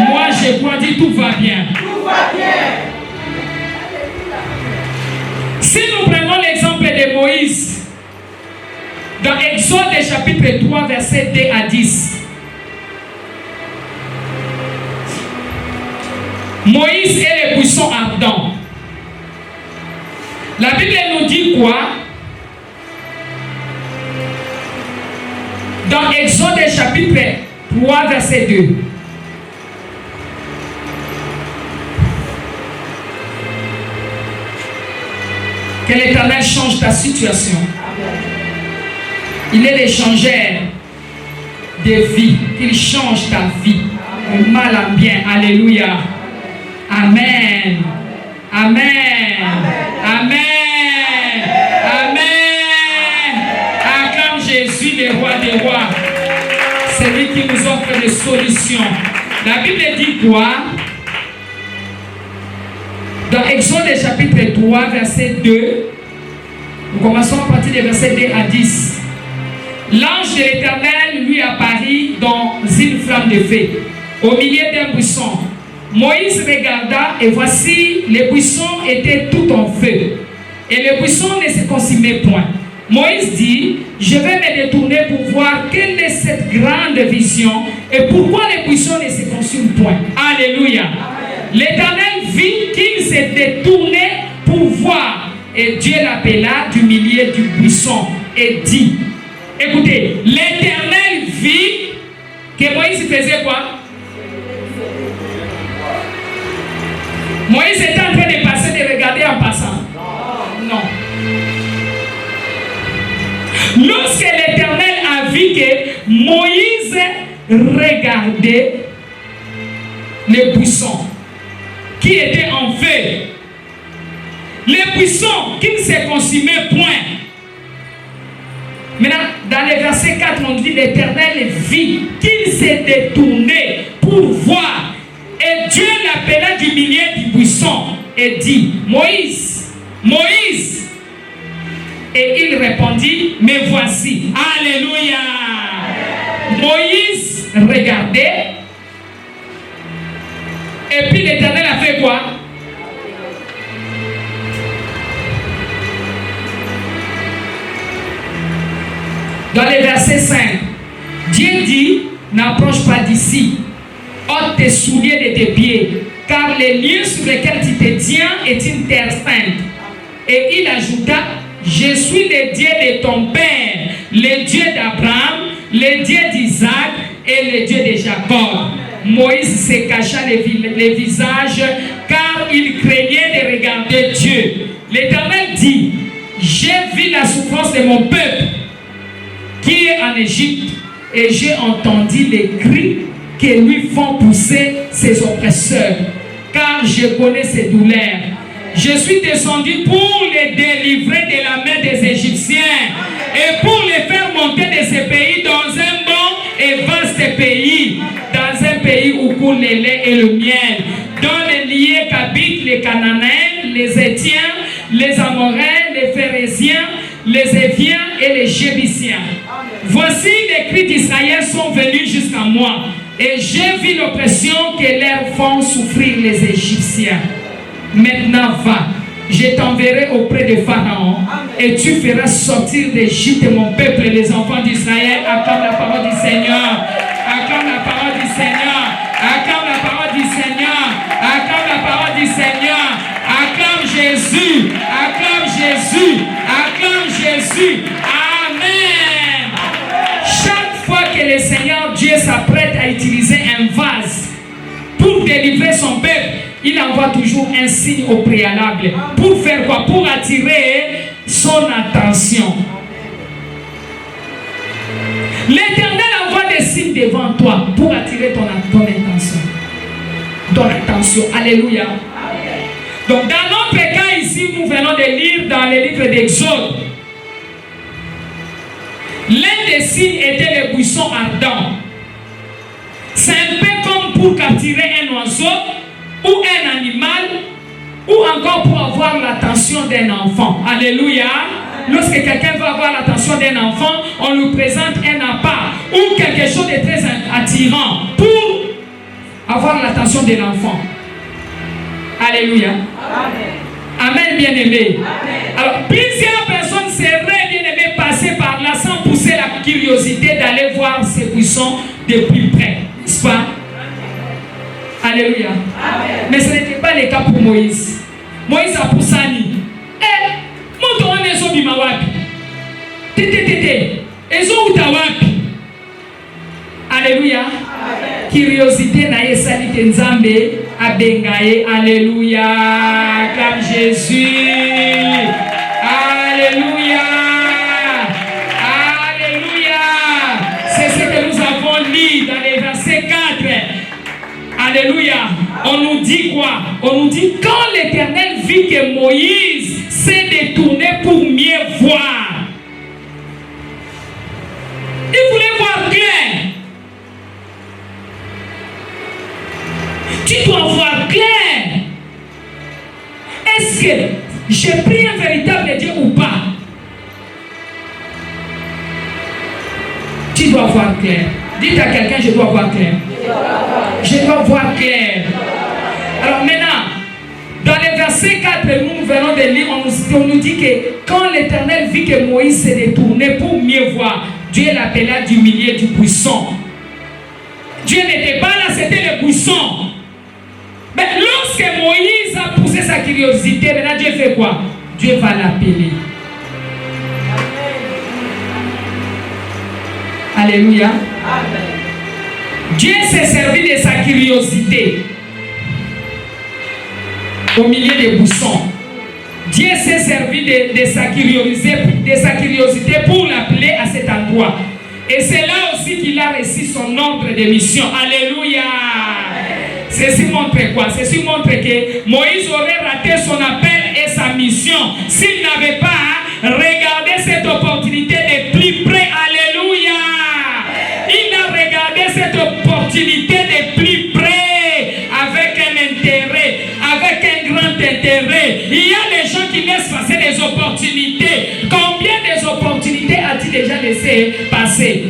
Moi, je crois dire tout va bien. Tout va bien. Si nous prenons l'exemple de Moïse, dans Exode chapitre 3, verset 2 à 10. Moïse est le buisson ardent. La Bible nous dit quoi? Dans Exode chapitre 3, verset 2. Que l'Éternel change ta situation. Il est l'échangeur de vie. Qu'il change ta vie. De mal en bien. Alléluia. Amen. Amen. Amen. Amen. Acclame Jésus, le roi des rois. C'est lui qui nous offre des solutions. La Bible dit quoi? Dans Exode chapitre 3, verset 2, nous commençons à partir des versets 2 à 10. L'ange de l'Éternel lui apparut dans une flamme de feu, au milieu d'un buisson. Moïse regarda et voici, le buisson était tout en feu. Et le buisson ne se consumait point. Moïse dit, je vais me détourner pour voir quelle est cette grande vision et pourquoi les buissons ne se consument point. Alléluia. L'Éternel vit qu'il s'est détourné pour voir. Et Dieu l'appela du milieu du buisson et dit, écoutez, l'Éternel vit que Moïse faisait quoi? Moïse était en train de passer, de regarder en passant. Non. Lorsque l'Éternel a vu que Moïse regardait les buissons qui étaient en feu, les buissons qui ne se consumaient point. Maintenant, dans le verset 4, on dit l'Éternel vit qu'il s'est détourné pour voir. Et Dieu l'appela du milieu du buisson et dit, Moïse, Moïse. Et il répondit, me voici. Alléluia. Moïse regardait. Et puis l'Éternel a fait quoi? Dans le verset 5, Dieu dit, n'approche pas d'ici, ôte tes souliers de tes pieds, car le lieu sur lequel tu te tiens est une terre sainte. Et il ajouta, je suis le Dieu de ton père, le Dieu d'Abraham, le Dieu d'Isaac et le Dieu de Jacob. Moïse se cacha le visage car il craignait de regarder Dieu. L'Éternel dit, j'ai vu la souffrance de mon peuple qui est en Égypte et j'ai entendu les cris que lui font pousser ses oppresseurs, car je connais ses douleurs. Je suis descendu pour les délivrer de la main des Égyptiens et pour les faire monter de ce pays dans un bon et vaste pays, dans un pays où coule le lait et le miel, dans les lieux qu'habitent les Cananéens, les Étiens, les Amoréens, les Phérésiens, les Éviens et les Jébusiens. Voici les cris d'Israël sont venus jusqu'à moi et j'ai vu l'oppression que leur font souffrir les Égyptiens. Maintenant va, je t'enverrai auprès de Pharaon et tu feras sortir d'Égypte mon peuple, les enfants d'Israël. Acclame la parole du Seigneur. Acclame la parole du Seigneur. Acclame la parole du Seigneur. Acclame la parole du Seigneur. Acclame Jésus. Acclame Jésus. Acclame Jésus. Amen. Chaque fois que le Seigneur Dieu s'apprête à utiliser un vase pour délivrer son peuple, il envoie toujours un signe au préalable. Pour faire quoi? Pour attirer son attention. L'Éternel envoie des signes devant toi pour attirer ton attention. Ton attention. Alléluia. Donc dans notre cas ici, nous venons de lire dans le livre d'Exode. L'un des signes était le buisson ardent. C'est un peu comme pour capturer un oiseau ou un animal, ou encore pour avoir l'attention d'un enfant. Alléluia. Lorsque quelqu'un veut avoir l'attention d'un enfant, on lui présente un appât ou quelque chose de très attirant pour avoir l'attention de l'enfant. Alléluia. Amen, bien-aimé. Alors, plusieurs personnes seraient bien-aimées passer par là sans pousser la curiosité d'aller voir ces buissons de plus près. N'est-ce pas? Alléluia. Amen. Mais ce n'était pas le cas pour Moïse. Moïse a poussé. Moto on est sur Bimawapi. Tété. Ezo utawapi. Alléluia. Curiosité na yesali tenzambe abengaye. Alléluia. Comme Jésus. Alléluia. Alléluia. C'est ce que nous avons lu dans les versets 4. Alléluia. On nous dit quoi? On nous dit quand l'Éternel vit que Moïse s'est détourné pour mieux voir. Il voulait voir clair. Tu dois voir clair. Est-ce que j'ai pris un véritable Dieu ou pas? Tu dois voir clair. Dites à quelqu'un, je dois voir clair. Je dois voir clair. Alors maintenant, dans le verset 4, 4, nous venons de lire, on nous dit que quand l'Éternel vit que Moïse s'est détourné pour mieux voir, Dieu l'appela du milieu du buisson. Dieu n'était pas là, c'était le buisson. Mais lorsque Moïse a poussé sa curiosité, maintenant Dieu fait quoi? Dieu va l'appeler. Alléluia. Amen. Dieu s'est servi de sa curiosité au milieu des buissons. Dieu s'est servi de sa curiosité pour l'appeler à cet endroit. Et c'est là aussi qu'il a reçu son ordre de mission. Alléluia. Ceci montre quoi? Ceci montre que Moïse aurait raté son appel et sa mission s'il n'avait pas regardé cette opportunité de plus près. Alléluia. Il a regardé cette opportunité de plus près avec un intérêt, avec un grand intérêt. Il y a des gens qui laissent passer des opportunités. Combien des opportunités as-tu déjà laissé passer?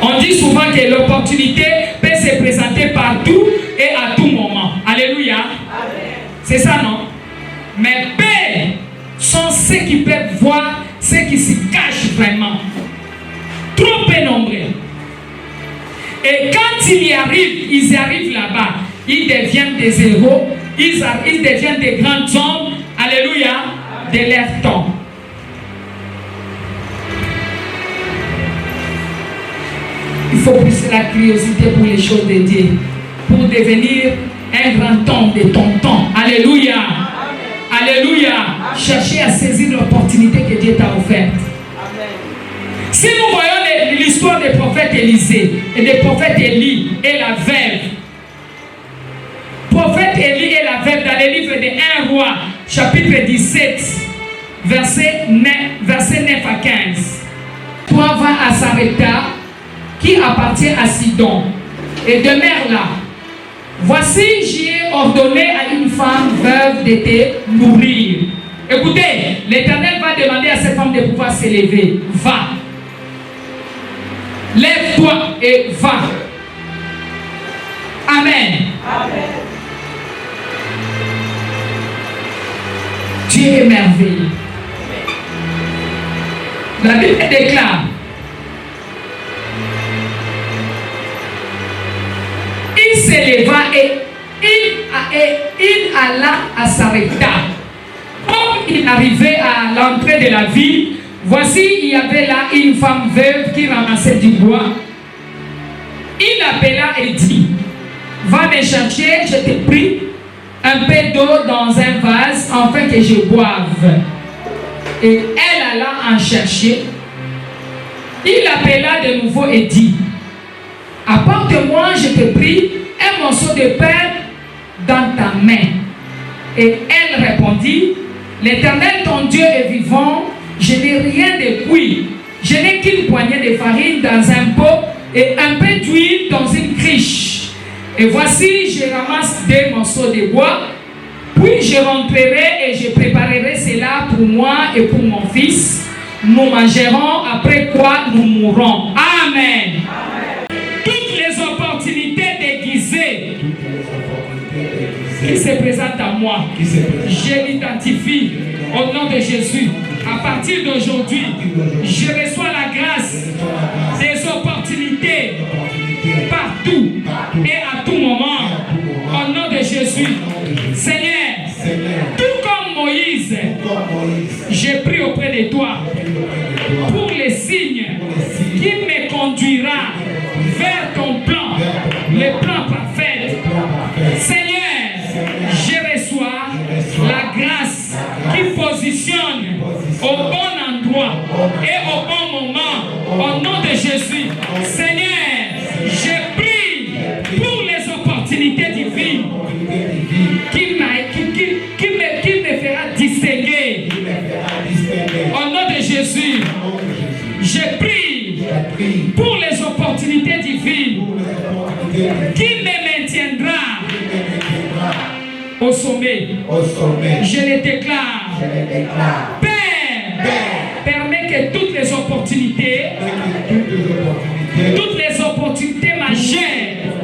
On dit souvent que l'opportunité peut se présenter partout et à tout moment. Alléluia. C'est ça, non? Mais peu sont ceux qui peuvent voir ceux qui se cachent vraiment. Trop peu nombreux. Et quand ils y arrivent là-bas, ils deviennent des héros, ils deviennent des grands hommes, alléluia, de leur temps. Il faut pousser la curiosité pour les choses de Dieu, pour devenir un grand homme de ton temps. Alléluia. Alléluia. Cherchez à saisir l'opportunité que Dieu t'a offerte. Si nous voyons l'histoire des prophètes Élisée et des prophètes Élie et la veuve, prophète Élie et la veuve dans le livre de 1 roi, chapitre 17, verset 9 à 15. Toi va à Sarepta, qui appartient à Sidon, et demeure là. Voici, j'ai ordonné à une femme veuve de te nourrir. Écoutez, l'Éternel va demander à cette femme de pouvoir s'élever. Va. Lève-toi et va. Amen. Amen. Dieu est merveilleux. La Bible déclare: il s'éleva et il alla à Sarepta. Comme il arrivait à l'entrée de la ville, voici, il y avait là une femme veuve qui ramassait du bois. Il l'appela et dit: va me chercher, je te prie, un peu d'eau dans un vase, afin que je boive. Et elle alla en chercher. Il l'appela de nouveau et dit: apporte-moi, je te prie, un morceau de pain dans ta main. Et elle répondit: l'Éternel ton Dieu est vivant, je n'ai rien de cuit. Je n'ai qu'une poignée de farine dans un pot et un peu d'huile dans une criche. Et voici, je ramasse 2 morceaux de bois, puis je rentrerai et je préparerai cela pour moi et pour mon fils. Nous mangerons, après quoi nous mourrons. Amen. Toutes les opportunités déguisées qui se présentent à moi, je l'identifie au nom de Jésus. À partir d'aujourd'hui, je reçois la grâce des opportunités partout et à tout moment. Au nom de Jésus. Seigneur, tout comme Moïse, j'ai pris auprès de toi pour les signes qui me conduira vers ton plan, le plan parfait. Seigneur, je reçois la grâce qui positionne au bon endroit et au bon moment. Au nom de Jésus. Seigneur, je prie pour les opportunités divines qui me fera distinguer. Au nom de Jésus, je prie pour les opportunités divines qui me maintiendra au sommet. Je les déclare. Père, permets que toutes les opportunités majeures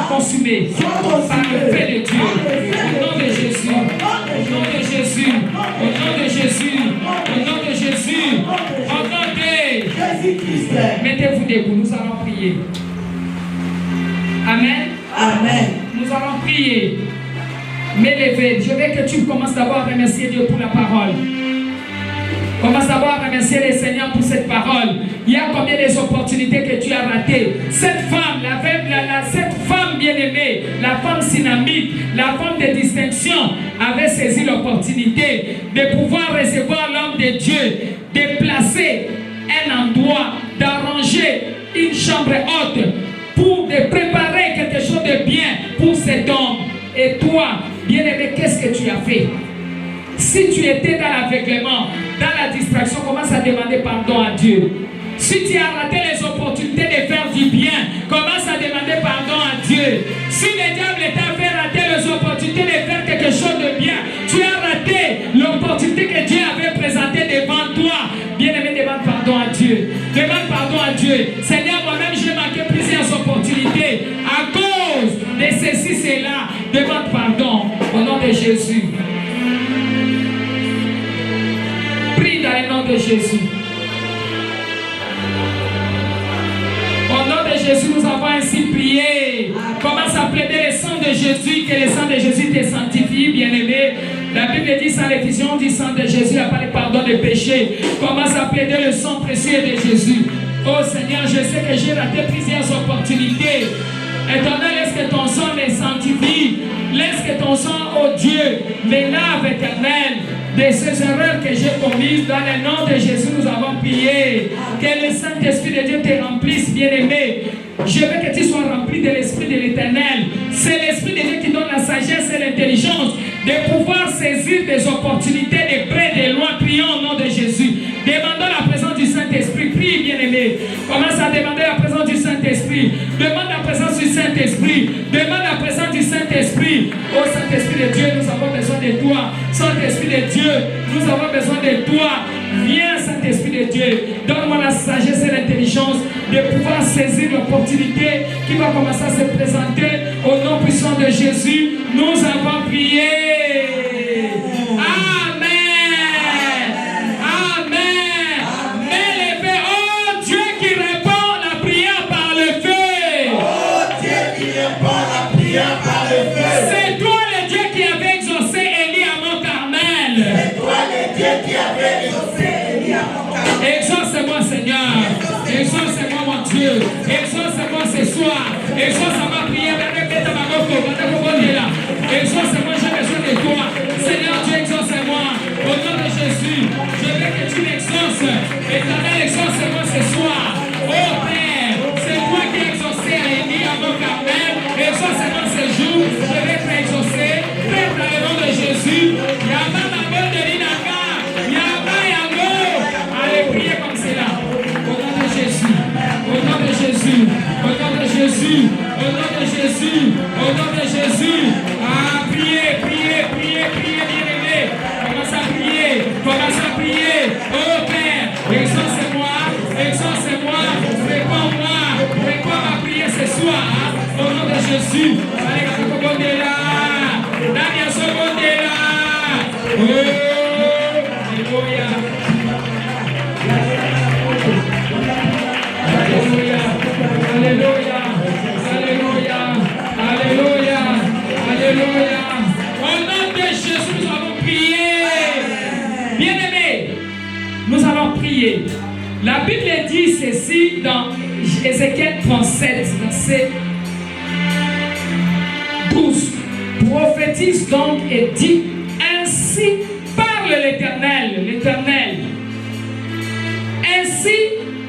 consumé par le feu de Dieu. Au nom de Jésus. Au nom de Jésus. Au nom de Jésus. Au nom de Jésus. Au nom de Jésus-Christ. Mettez-vous debout, nous allons prier. Amen. Amen. Nous allons prier. M'élever. Je veux que tu commences d'abord à remercier Dieu pour la parole. Commence d'abord à remercier le Seigneur pour cette parole. Il y a combien d'opportunités que tu as ratées? Cette femme, cette femme bien-aimée, la femme synamite, la femme de distinction, avait saisi l'opportunité de pouvoir recevoir l'homme de Dieu, de placer un endroit, d'arranger une chambre haute pour de préparer quelque chose de bien pour cet homme. Et toi, bien-aimé, qu'est-ce que tu as fait? Si tu étais dans l'aveuglement, dans la distraction, commence à demander pardon à Dieu. Si tu as raté les opportunités de faire du bien, commence à demander pardon à Dieu. Si le diable t'a fait rater les opportunités de faire quelque chose de bien, tu as raté l'opportunité que Dieu avait présentée devant toi. Bien-aimé, demande pardon à Dieu. Demande pardon à Dieu. Seigneur, moi-même, j'ai manqué plusieurs opportunités à cause de ceci, cela. Demande pardon au nom de Jésus. Prie dans le nom de Jésus. Au nom de Jésus, nous avons ainsi prié. Commence à plaider le sang de Jésus, que le sang de Jésus te sanctifie, bien-aimé. La Bible dit sans l'effusion du sang de Jésus, il n'y a pas de pardon des péchés. Commence à plaider le sang précieux de Jésus. Oh Seigneur, je sais que j'ai raté plusieurs opportunités. Éternel, laisse que ton sang me sanctifie. Laisse que ton sang, oh Dieu, me lave, éternel, de ces erreurs que j'ai commises. Dans le nom de Jésus, nous avons prié. Que le Saint-Esprit de Dieu te remplisse, bien-aimé. Je veux que tu sois rempli de l'Esprit de l'Éternel. C'est l'Esprit de Dieu qui donne la sagesse et l'intelligence de pouvoir saisir des opportunités de près et de loin. Prions au nom de Jésus. Demandons la présence du Saint-Esprit. Prie, bien-aimé. Commence à demander la présence du Saint-Esprit. Demande la présence du Saint-Esprit. Demande la présence du Saint-Esprit. Oh Saint-Esprit de Dieu, nous avons besoin de toi. Saint-Esprit de Dieu, nous avons besoin de toi. Viens, Saint-Esprit de Dieu. Donne-moi la sagesse et l'intelligence de pouvoir saisir l'opportunité qui va commencer à se présenter. Au nom puissant de Jésus, nous avons prié. Amen. Amen. Élevez, oh Dieu qui répond la prière par le feu. Oh Dieu qui répond la prière par le feu. C'est toi le Dieu qui avait exaucé Élie à Mont Carmel. C'est toi le Dieu qui avait exaucé Élie à Mont Carmel. Exauce-moi, Seigneur. Exauce-moi, mon Dieu. Exauce-moi ce soir. Exauce ma prière. Exauce-moi, j'ai besoin de toi. Seigneur Dieu, exauce-moi. Au nom de Jésus, je veux que tu m'exauces. Éternel, exauce-moi ce soir. Oh Père, c'est toi qui as exaucé à Élie à Mont Carmel. Exauce-moi ce jour. Je vais être exaucé. Père, dans le nom de Jésus. Yama Mabo de Linaka. Yama Yango. Allez, priez comme cela. Au nom de Jésus. Au nom de Jésus. Au nom de Jésus. Au nom de Jésus. Au nom de Jésus. Ah, priez, priez, priez, priez, bien-aimé. Commence à prier. Commence à prier. Oh Père, exauce-moi. Exauce-moi. Réponds-moi. Réponds ma prière ce soir. Au nom de Jésus. Allez, Kakokondela. Daniel Sokondela. Oh, Alléluia. Alléluia. Alléluia. Alléluia. Alléluia. Alléluia. Au nom de Jésus, nous allons prier. Bien-aimés, nous allons prier. La Bible dit ceci dans Ézéchiel 37, verset 12. Prophétise donc et dit, ainsi parle l'Éternel, l'Éternel. Ainsi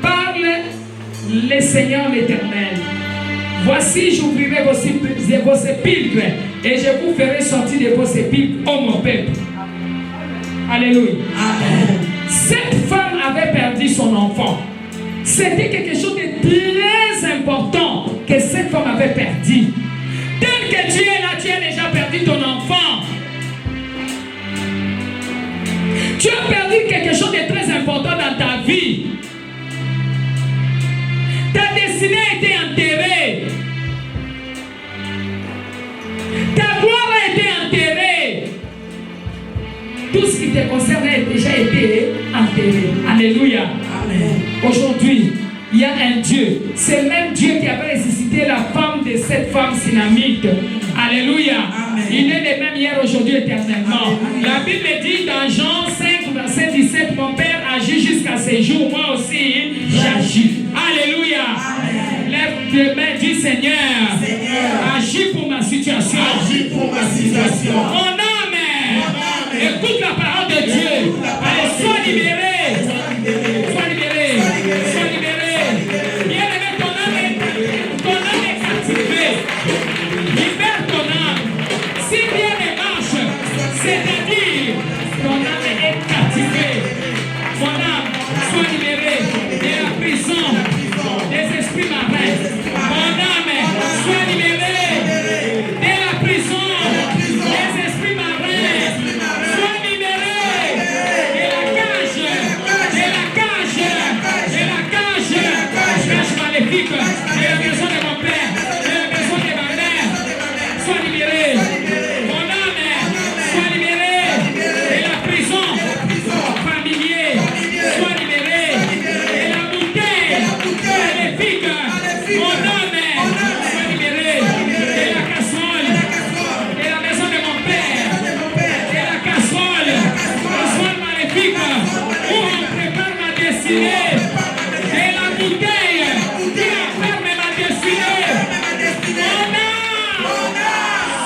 parle le Seigneur l'Éternel. Voici, j'ouvrirai vos sépulcres et je vous ferai sortir de vos sépulcres, ô mon peuple. Alléluia. Amen. Cette femme avait perdu son enfant. C'était quelque chose de très important que cette femme avait perdu. Tel que tu es là, tu as déjà perdu ton enfant. Tu as perdu quelque chose de très important dans ta vie. Ta destinée a été enterrée. qui te concerne a déjà été enterré. Alléluia. Amen. Aujourd'hui, il y a un Dieu. C'est le même Dieu qui avait ressuscité la femme de cette femme synamite. Alléluia. Amen. Il est le même hier, aujourd'hui, éternellement. Amen. La Bible dit dans Jean 5, verset 17, mon Père agit jusqu'à ce jour. Moi aussi, j'agis. Alléluia. Amen. Lève tes mains, dis Seigneur, agis pour ma situation. Agis pour ma situation. Mon âme, écoute la parole de Dieu. Allez, sois libéré. Sois libéré. Sois libéré. Bien-aimé, ton âme est captivée. Libère ton âme. Si rien ne marche, c'est-à-dire ton âme est captivée. Mon âme, sois libéré de la prison des esprits marins. Mon âme, sois libéré de la prison des esprits marins. Sois libéré de la cage, de la cage, de la cage, cage maléfique, de la maison de mon père, de la maison de ma mère. Sois libéré. Mon âme, sois libéré de la prison familier. Sois libéré de la bouteille maléfique. Mon âme, sois libéré de la casserole, de la maison de mon père, de la casserole maléfique où on prépare ma destinée, de la bouteille qui enferme ma destinée. Mon âme,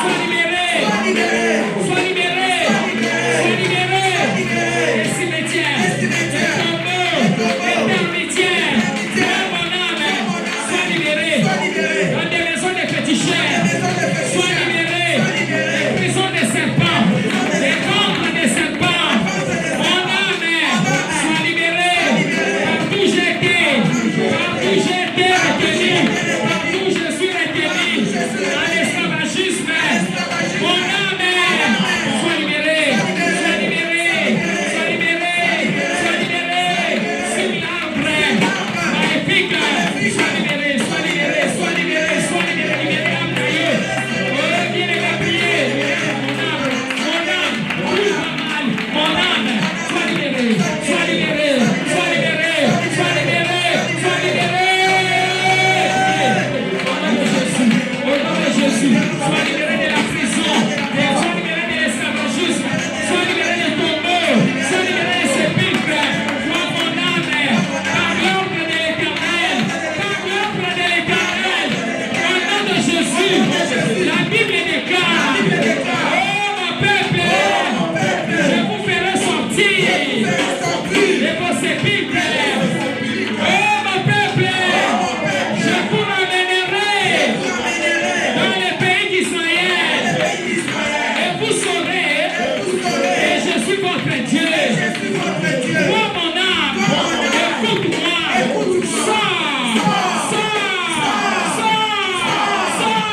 sois libéré, sois libéré, sois libéré. Les cimetières, les tombeaux, les termitières, mon âme, sois libéré. Dans des maisons de féticheurs, sois libéré. Les prisons des serpents, les ventres des serpents. Mon âme, sois libéré. Partout j'ai été retenu, partout je suis retenu dans l'esclavagisme. Mon âme, sois libéré, sois libéré, sois libéré, sois libéré. Sur l'arbre maléfique, sois libéré, sois libéré, sois libéré, sois libéré, libéré l'âme de Dieu. Oh, viens les prier. Mon âme, tout va mal. Mon âme, sois libéré, sois libéré, sois libéré, sois libéré, sois libéré. Au nom de Jésus, sois libéré de la prison, sois libéré de l'esclavagisme, sois libéré des tombeaux, sois libéré des sépulcres. Moi, mon âme, par l'ordre de l'Éternel, par l'ordre de l'Éternel, au nom de Jésus, la Bible déclare, oh mon peuple, je vous ferai sortir de vos sépulcres. Oh mon peuple, je vous ramènerai dans le pays d'Israël. Et vous saurez que je suis votre Dieu. Moi, mon âme, écoute-moi. Sors, sors, sors, sors.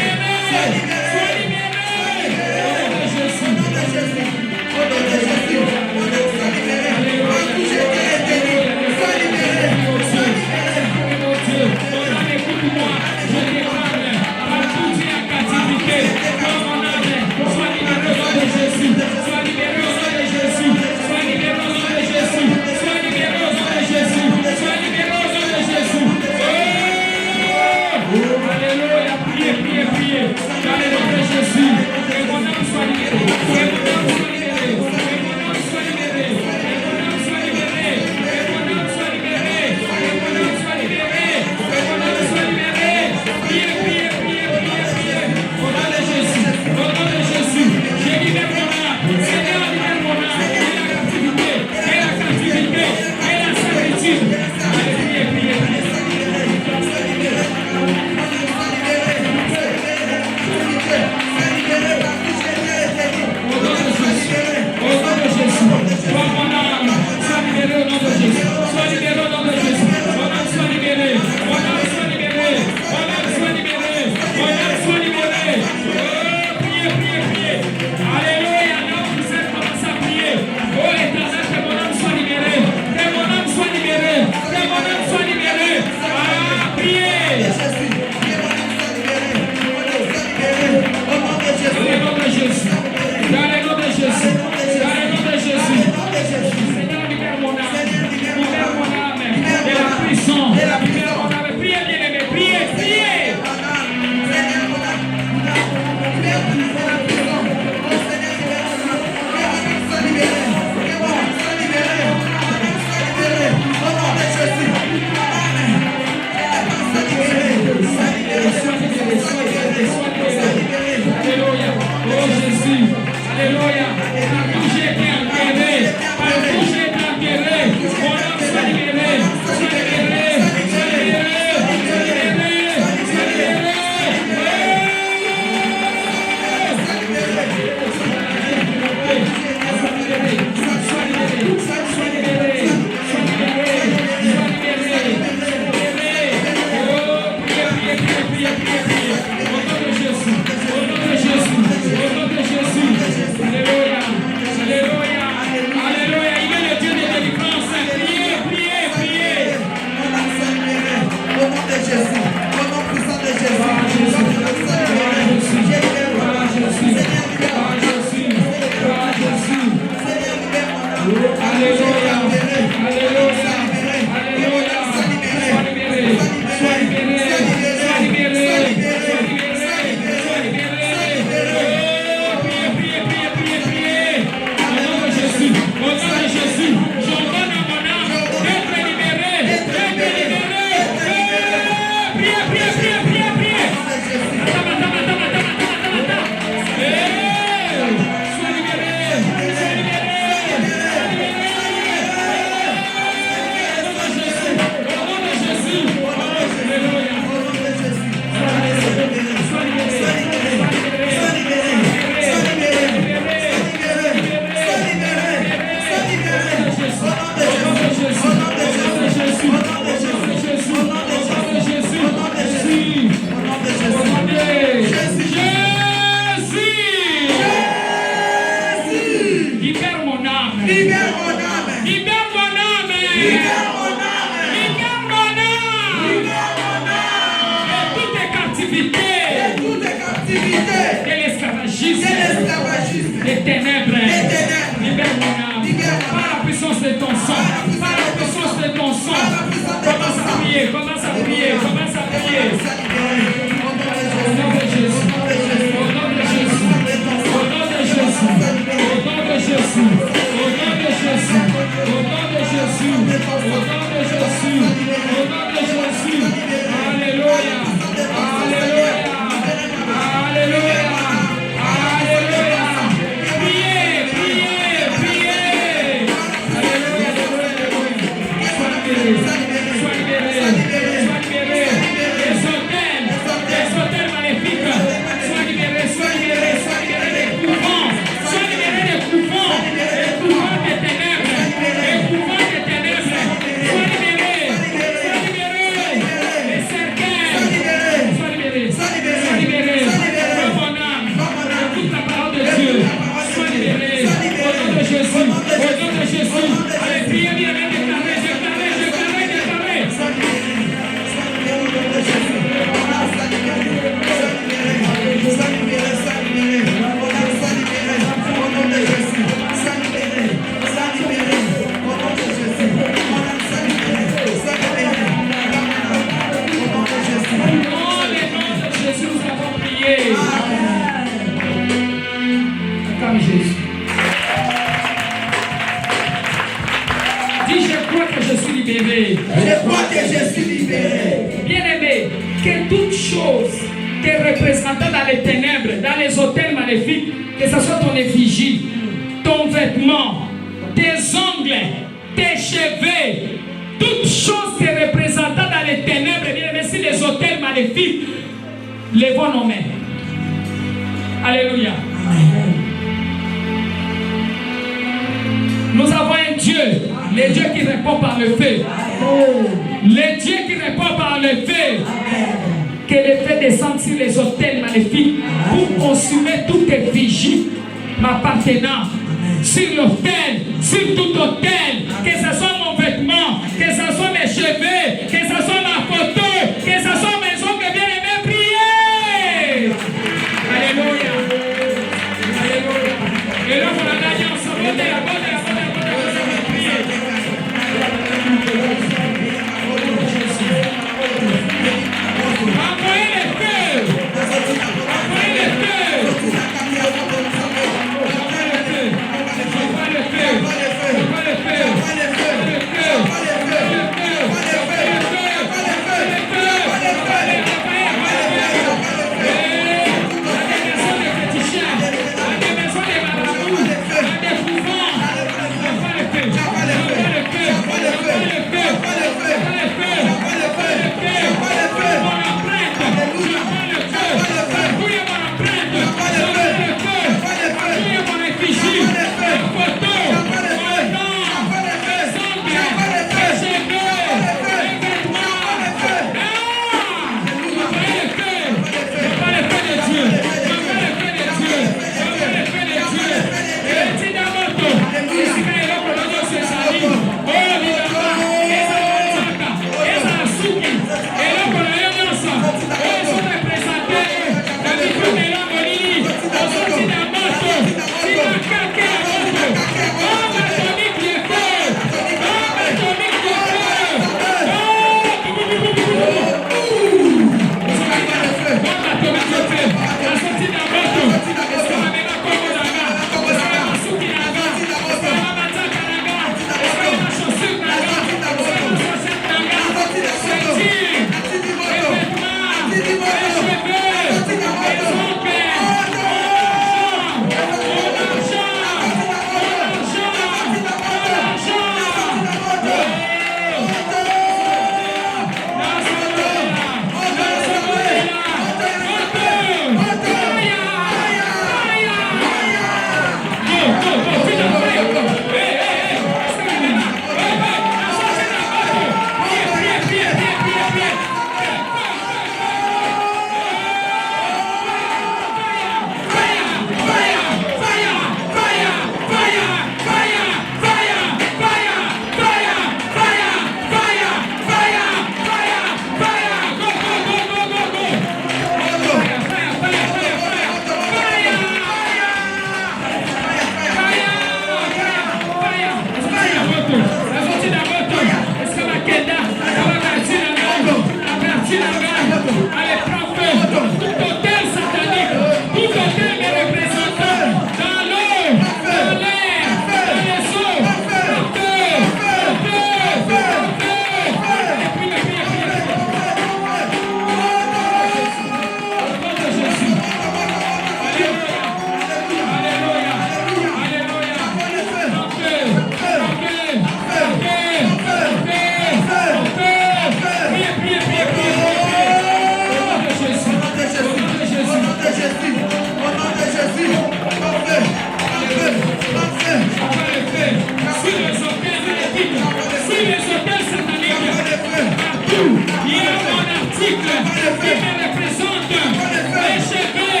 Il y a un article qui me représente les cheveux,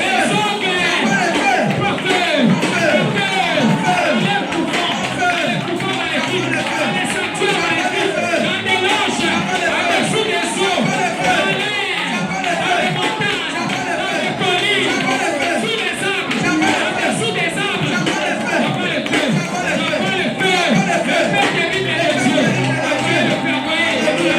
les ongles, procure, les couvents maléfiques, les ceintures maléfiques, dans des loges, en-dessous des eaux, dans les montagnes, dans les collines, sous les arbres, en-dessous des arbres. J'envoie le feu, j'envoie le feu, le feu terrible de Dieu. J'envoie le feu, envoyez le feu.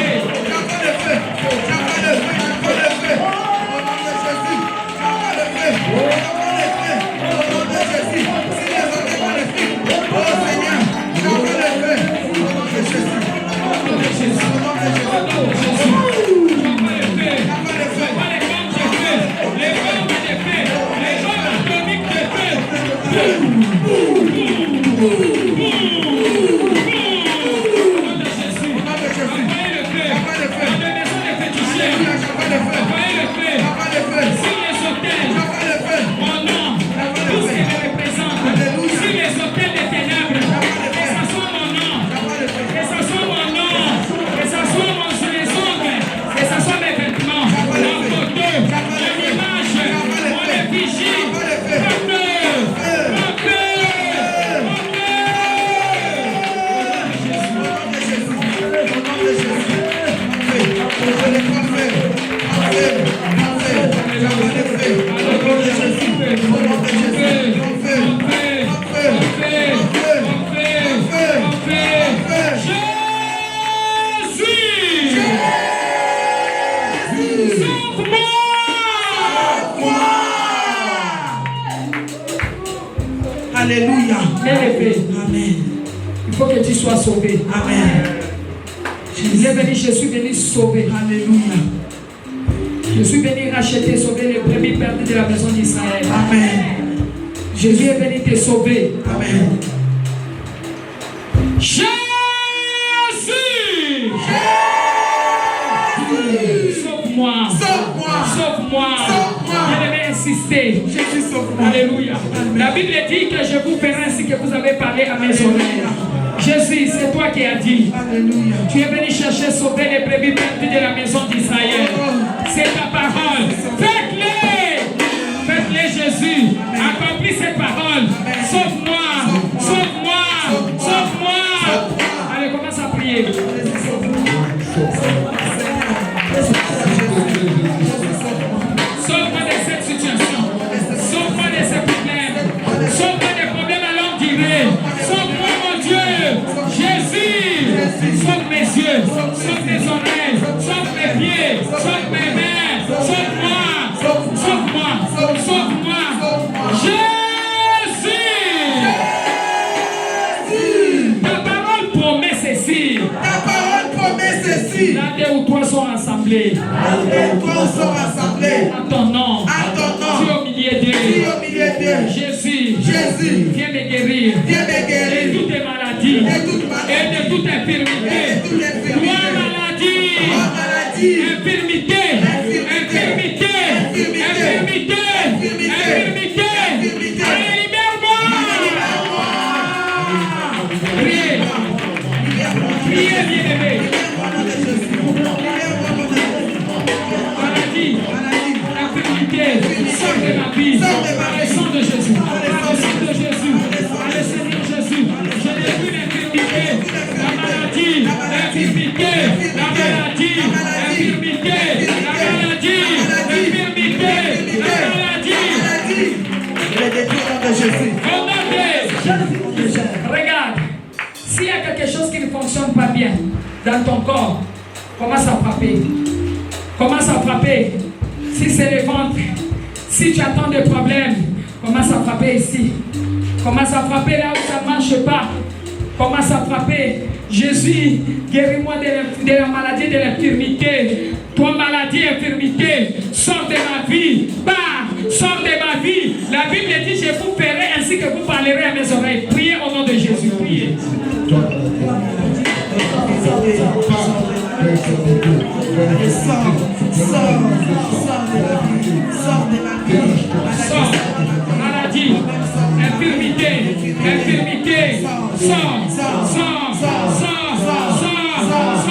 Alléluia. Amen. Il faut que tu sois sauvé. Amen. Je suis venu sauver. Alléluia. Je suis venu racheter, sauver les brebis perdues de la maison d'Israël. Amen. Jésus est venu te sauver. Amen. Jésus. Sauve-moi. Sauve-moi. Sauve-moi. Sauve-moi. Je devais insister. Jésus, sauve-moi. Alléluia. La Bible dit que je vous ferai ainsi que vous avez parlé à mes oreilles. Jésus, c'est toi qui as dit. Alléluia. Tu es venu chercher sauver les brebis perdues de la maison d'Israël. C'est ta parole. Faites-les. Faites-les, Jésus. Accomplis cette parole. Sauve-moi. Sauve-moi. Sauve-moi. Allez, commence à prier. Sauve-moi de cette situation. Sauve-moi de ces problèmes. Sauve-moi des problèmes à longue durée. Sauve-moi, mon Dieu. Jésus. Sauve mes yeux. Sauve mes oreilles. Sauve mes pieds. Sauve mes mains. Sauve-moi. Sauve-moi. Sauve-moi. Jésus. Ta parole promet ceci. Ta parole promet ceci. Là deux ou trois sont assemblés. Là deux ou trois sont assemblés. À ton nom. À ton nom. Tu es au milieu d'eux. Tu es au milieu d'eux. Jésus. Jésus. Viens me guérir. Viens me guérir. De toutes les maladies. Et de toute infirmité. Toi maladie. Maladie. Infirmité. Infirmité. Infirmité. Infirmité. Allez, libère-moi. Priez. Priez, bien-aimé. Maladie. Infirmité. Sors de ma vie. Par le sang de Jésus. Par le sang de Jésus. Par le Seigneur Jésus. Je détruis l'infirmité. La maladie. L'infirmité. La maladie. L'infirmité. La maladie. L'infirmité. La maladie. Je les détruis au nom de Jésus. Au nom de Jésus. Regarde. S'il y a quelque chose qui ne fonctionne pas bien dans ton corps, commence à frapper. Commence à frapper. Si c'est le ventre, si tu attends des problèmes, commence à frapper ici. Commence à frapper là où ça ne marche pas. Commence à frapper. Jésus, guéris-moi de la maladie de l'infirmité. Toi, maladie, infirmité, sors de ma vie. Pars, sors de ma vie. La Bible dit, je vous ferai ainsi que vous parlerez à mes oreilles. Priez au nom de Jésus. Priez. Sors, maladie, infirmité, infirmité, sors, sors, sors, sors, sors, sors, sors.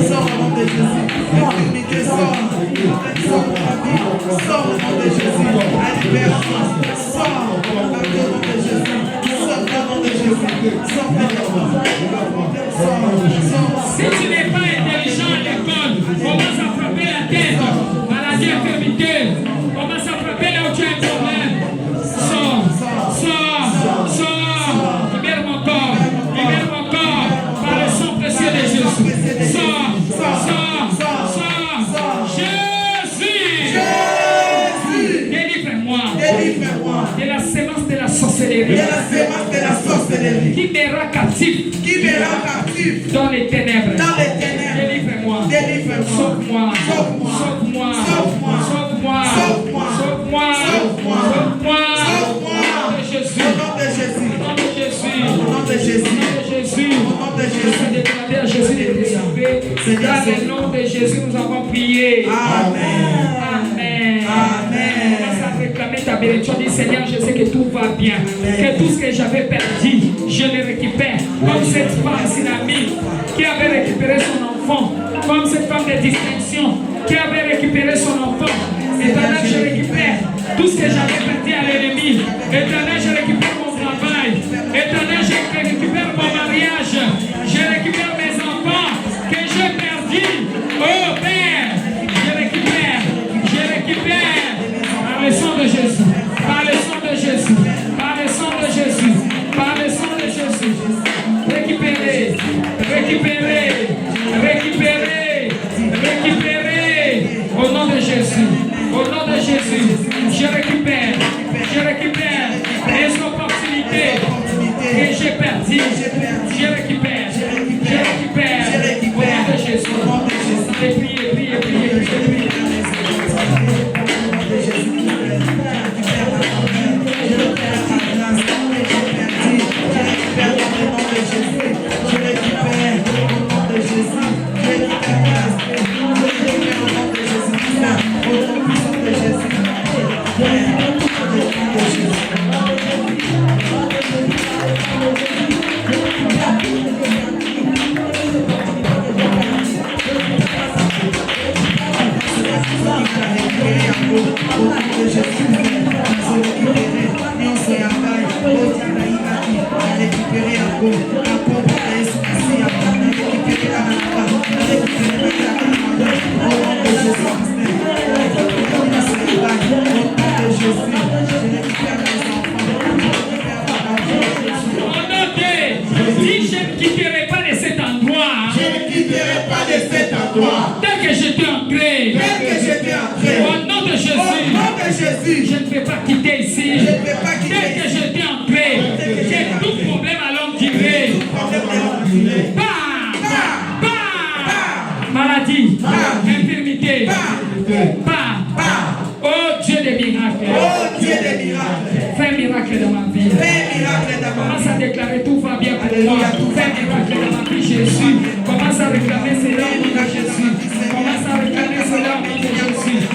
Sors au nom de Jésus. Infirmité, sors. Sors de ma vie. Sors au nom de Jésus. La libération. Sors. Au nom de Jésus. Sors au nom de Jésus. Sors Si tu n'es pas intelligent à l'école, commence à frapper la tête. Maladie, infirmité. Commence à frapper là où tu as un problème. Sors. Sors. Sors. Libère mon corps. Libère mon corps. Par le sang précieux de Jésus. Sors. Sors. Sors. Jésus. Délivre-moi. De la sémence de la sorcellerie. Qui me rend captif. Dans les ténèbres. Délivre-moi. Sauve-moi. Sauve-moi. Sauve-moi. Sauve-moi. Sauve-moi. Au nom de Jésus. Au nom de Jésus. Je demandé à Jésus de te sauver. Dans le nom de Jésus, nous avons prié. Amen. Commence à réclamer ta bénédiction. Dis Seigneur, je sais que tout va bien. Que tout ce que j'avais perdu, je le récupère. Comme cette femme Sinami qui avait récupéré son enfant. Comme cette femme de distinction qui avait récupéré son enfant. Éternel, je récupère tout ce que j'avais perdu à l'ennemi. Éternel, je récupère mon travail. Éternel, je récupère mon mariage. Je récupère mes enfants que j'ai perdus. Oh Père, je récupère. Par le sang de Jésus. Par le sang de Jésus. Par le sang de Jésus. Par le sang de Jésus. Récupérez. Au nom de Jésus. Au nom de Jésus. Je récupère les opportunités que j'ai perdues. Je récupère. Au nom de Jésus. Priez. Dès que j'étais entré, au nom de Jésus, je ne vais pas quitter ici. Dès que j'étais entré, j'ai tout problème à longue durée. Maladie, infirmité, oh Dieu des miracles. Fais un miracle dans ma vie. Commence à déclarer tout va bien pour moi. Fais un miracle dans ma vie, Jésus. Commence à réclamer cela au nom de Jésus. Commence à réclamer cela au nom de Jésus.